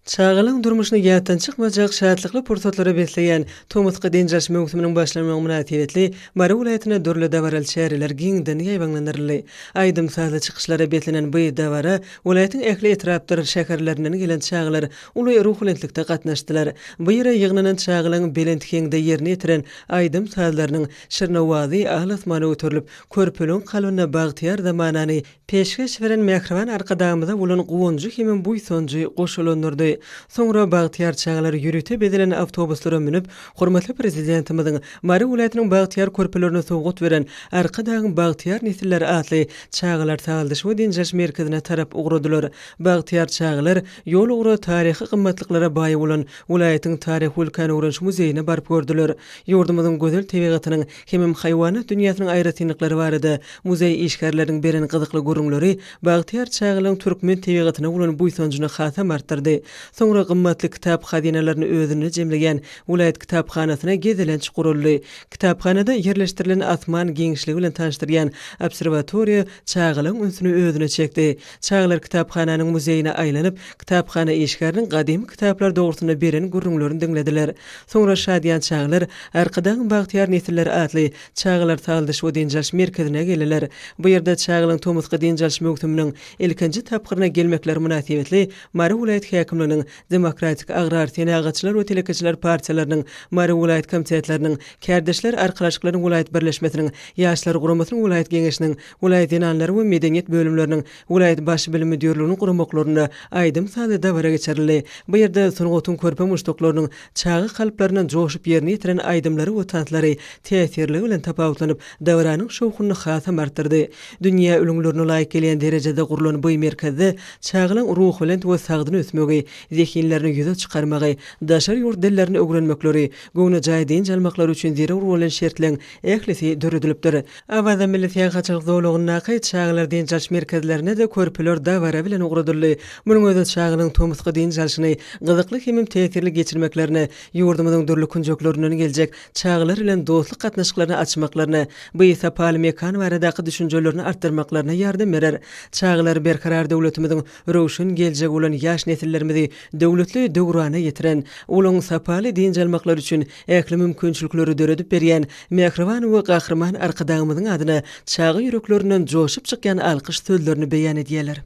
Çağılan durmuşyny ýatdan çykmajak şatlykly pursatlara besleýän tomuska dinjal mewsüminiň başlanyny münasibetli Mara vilayatyna dörli dawaral şäherler giňden ýaýbanlanyrly. Aýdym saly çykyşlara betlenen bu dawara vilayatyň ähli etrapdyr şäherlerinden gelen çağlar uly ruhlanetlikde gatnaşdylar. Bu ýere ýygnanan çağlaryň belent keňde ýerine ýetiren aýdym sallarynyň şirnawazy ahlasmana ötürilip körpelüň kalbyna Bagtyar zamanany peşkeş beren mehriban arkadamyza bolan gowunjy hemem buýsonjy goşulanyrdy. Soňra Bagtyar çağlar ýürüte bedilen awtobuslara minip, hormatly prezidentimiziň Mara vilayatynyň Bagtyar körpelerini soňgut beren arkadagyň Bagtyar nesiller atly çağlar sagyldyş we dinjal merkezine tarap ugradylar. Bagtyar çağlar ýol ugra taryhy gymmatlyklara baý bolan vilayatyň taryh wulkan öwrenç muzeýine barıp gördüler. Ýurdumyzyň gözel tebigatynyň hemem haýwanat dünýäsiniň aýratynlyklary barada muzeý işgärläriniň beren gyzykly görüňleri Bagtyar çağlaryň türkmen tebigatyna bolan buýsonjuny hasam artdyrdy. Soňra gymmatly kitap hazinalaryny özüne jemleýän vilayat kitapxanasyna gezilenç guruldy. Kitapxanada ýerleşdirilen asman geňişligi bilen tanışdyrýan observatoriýa çağlaryň ünsüni özüne çekdi. Çağlar kitapxananyň muzeýine aýlanyp, kitapxana işgäriniň gadymy kitaplar dogrusyna beren gurulmaryny dinlediler. Soňra şadýan çağlar arkadan Bagtyar nesiller atly çağlar sagyldyş we dinjal merkezine geldiler. Bu ýerde çağlaryň tomuska dinjal mewsüminiň ilkinji tapgyryna gelmekler münasibetli Mara vilayat häkimliginiň Demokratik Agrar Tenagatçylar we Telekeçiler partiýalarynyň Mara vilayat komitetleriniň Kärdeşler Arkalaşyklaryň vilayat birleşmesiniň Ýaşlar guramasynyň vilayat geňeşiniň vilayat dinanlary we medeniýet bölümleriniň vilayat baş bilim müdürliginiň guramaklarynda aýdym saly dawara geçirildi. Bu ýerde Sungutyň körpe muşdoklarynyň çağı kalplaryna joşup ýerine ýetiren aýdymlary we tantlary täsirli bilen tapawutlanyp dawranyň şowkuny hasam artdyrdy. Dünýä ölümlerine laýyk gelýän derejede gurulan bu merkezde çağlaryň ruh bilen we sagdyny ösmegi zekinlerini yüze çıkarmagy, daşar ýurt dillerini öwrenmekleri, göwne jaýdyn jalmaklar üçin zerur bolan şertleň eklisi döredilipdir. Awada millet ýa-gaçylyk zowlugyna çağlar diň jaş merkezlerine de körpüler dawara bilen ugradyrly. Munyň özü çağynyň tomusga diň jaşyny gyzykly hemem tesirli geçirmeklerine, ýurdumyzyň dürli kunjoklerinden geljek çağlar bilen dostluk gatnaşyklaryny açmaklaryna, bu ýa paly mekan baradaky düşünjelerini artdyrmaklaryna ýardam berer. Çağlar berkarar döwletimiziň rowşun geljek bolan ýaş nesillerimizi döwletli döwrana ýetiren, olaň sapaly diň jalmaklar üçin äkli mümkinçilikleri döredip berýän mehriban we gahrman arkadaşymyzyň adyna çağı ýüreklerinden joşup çykýan alkyş sözlerini beýan edýärler.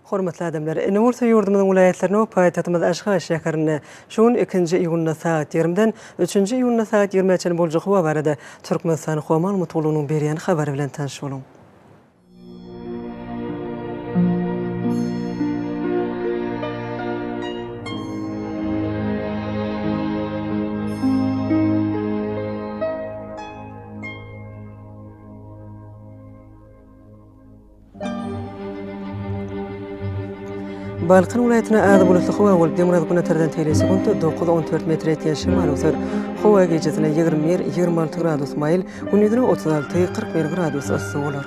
Hormatly adamlar, Nemursa ýurdumyzyň vilayatlaryna we paýtagtymyz Aşgabat şäherine şuň 2-nji iýulna saat 20-den 3-nji iýulna saat 20-çe boljak hawa barada Türkmenistan Hawa Maglumatlygynyň berýän habary bilen tanış boluň. Balkan vilayatyna ady bulutly hawa bolup Demirel güneterden teýle sekund 9-14 metr ýetýän şemal öser. Hawa gejesine 21-26 gradus maýl, gündüzine 36-41 gradus ysy bolar.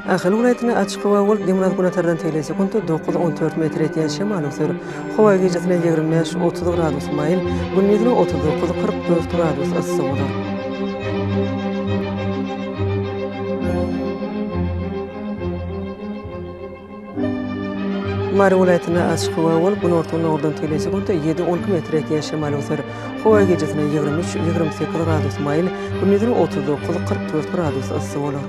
Ahal vilayatyna açyk hawa bolup Demirel güneterden teýle sekund 9-14 metr ýetýän şemal öser. Hawa gejesine 25-30 gradus maýl, gündüzine 39-44 gradus ysy bolar. Mary vilayatyna açyk hawa bolup günortadan ordan teýle sekund 7-12 metr ýetýän şemal öser. Hawa gejesine 23-28 gradus maýl, gündüzine 39-44 gradus ysy bolar.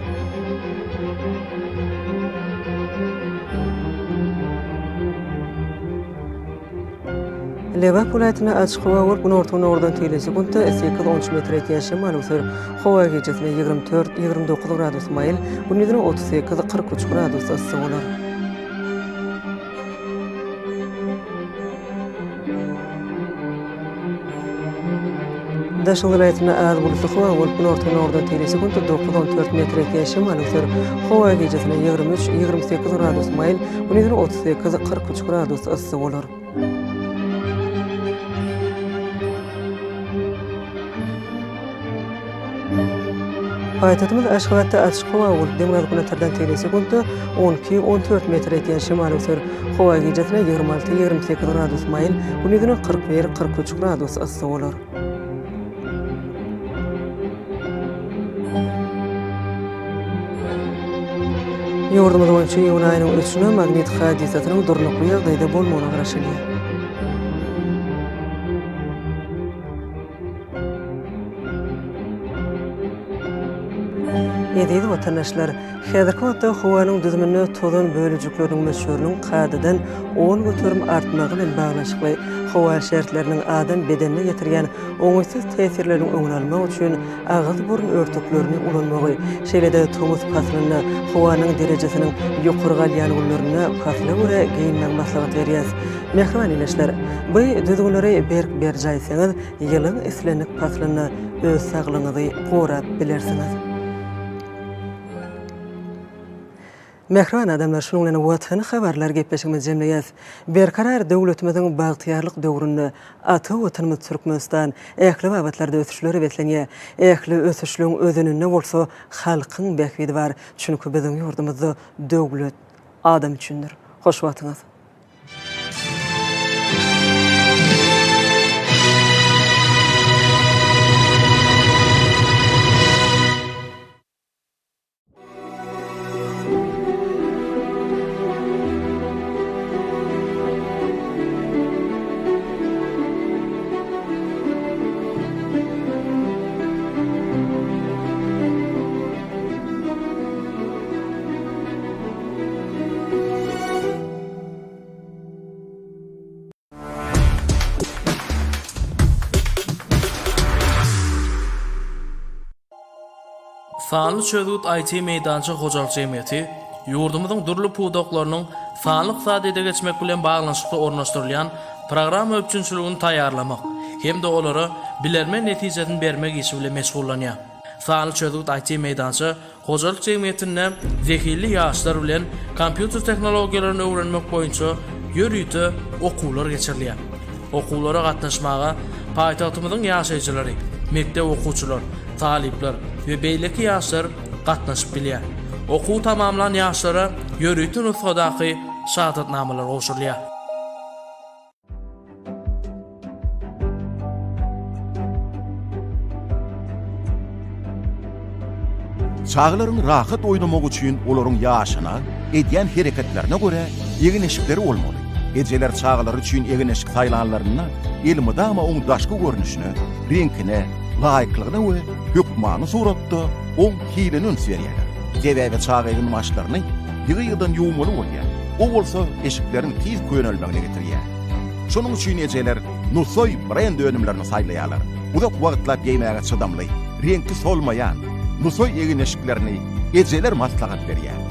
Lewap vilayatyna açyk hawa bolup günortadan ordan teýle sekund 8-13 metr ýetýän şemal öser. Hawa gejesine 24-29 gradus maýl, gündüzine 38-43 gradus ysy bolar. Daşyl vilayatyna ady bulutly hawa bolup günortadan ordan teýle sekund 9-14 metr ýetýän şemal öser. Hawa gejesine 23-28 gradus maýl, gündüzine 38-43 gradus ysy bolar. Paýtagtymyz Aşgabatda açyk hawa bolup Demirel güneterden teýle sekund 12-14 metr ýetýän şemal öser. Hawa gejesine 26-28 gradus maýl, gündüzine 41-43 gradus ysy bolar. Ýurdumyz boýunça ýyl aýynyň 3-üne magnit hadisatynyň durnukly ýagdaýda bolmagyna garaşylýar. Ýa-da watandaşlar, häzirki wagtda howanyň düzümine tozan bölüjükleriniň möşüriniň kadydan 10 götürüm artmagy bilen baglanşykly hawa şertleriniň adam bedenine ýetirýän oňaýsız täsirleriň öňüne almak üçin agyz burun örtüklerini ulanmagy, şeýle-de tomus paslyny howanyň derejesiniň ýokary galýanlyklaryna pasla görä giyinmek maslahat berýär. Mehriban ileşler, bu düzgünleri berk berjaýsaňyz ýylyň islenik paslyny öz saglygyňyzy gorap bilersiňiz. Mehriban adamlar, şunun bilen wagtyny habarlar gepleşigimiz jemleýäs. Berkarar döwletimiziň bagtyarlyk döwründe ata watanymyz Türkmenistan ähli wagtlarda ösüşleri betlenýär. Ähli ösüşlüň özünde bolsa halkyň bähwidi bar. Çünki biziň ýurdumyzda döwlet adam üçindir. Hoş wagtyňyz. Fanly çözgüt IT meýdançy hojalyk jemgyýeti ýurdumyzyň durly puwdaklarynyň fanlyk sadede geçmek bilen baglanşykly ornaşdyrylýan program öpçünçiligini taýýarlamak hem de olara bilerme netijesini bermek işi bilen meşgullanýar. Fanly çözgüt IT meýdançy hojalyk jemgyýetine zekili ýaşlar bilen kompýuter tehnologiýalaryny öwrenmek boýunça ýörüýte okuwlar geçirilýär. Okuwlara gatnaşmaga paýtagtymyzyň ýaşaýjylary, mektep okuwçylar, talipler we beýleki ýaşlar gatnaşyp bilýär. Okuw tamamlan ýaşlara ýörüýte nusgadaky şahadatnamalar goşulýar. Çağlaryň rahat oynamak üçin olaryň ýaşyna, edýän hereketlerine göre egineşikleri bolmaly. Ejeler çağlar üçin egineşik saýlanlaryna, ilmidama oň daşky görnüşine, reňkine, laýyklygyna we hökmany suratda oň hileni önsberýärler. Gebäbe çağlaryň maşlaryny ýygydan ýuwmaly bolýar. O bolsa eşiklerin tiz könelmegine getirýär. Şonuň üçin ejeler Nusoy brend önümlerini saýlaýarlar. Uzak wagtlap ýeýmäge çydamly, reňki solmaýan Nusoy egineşiklerini ejeler maslahat berýär.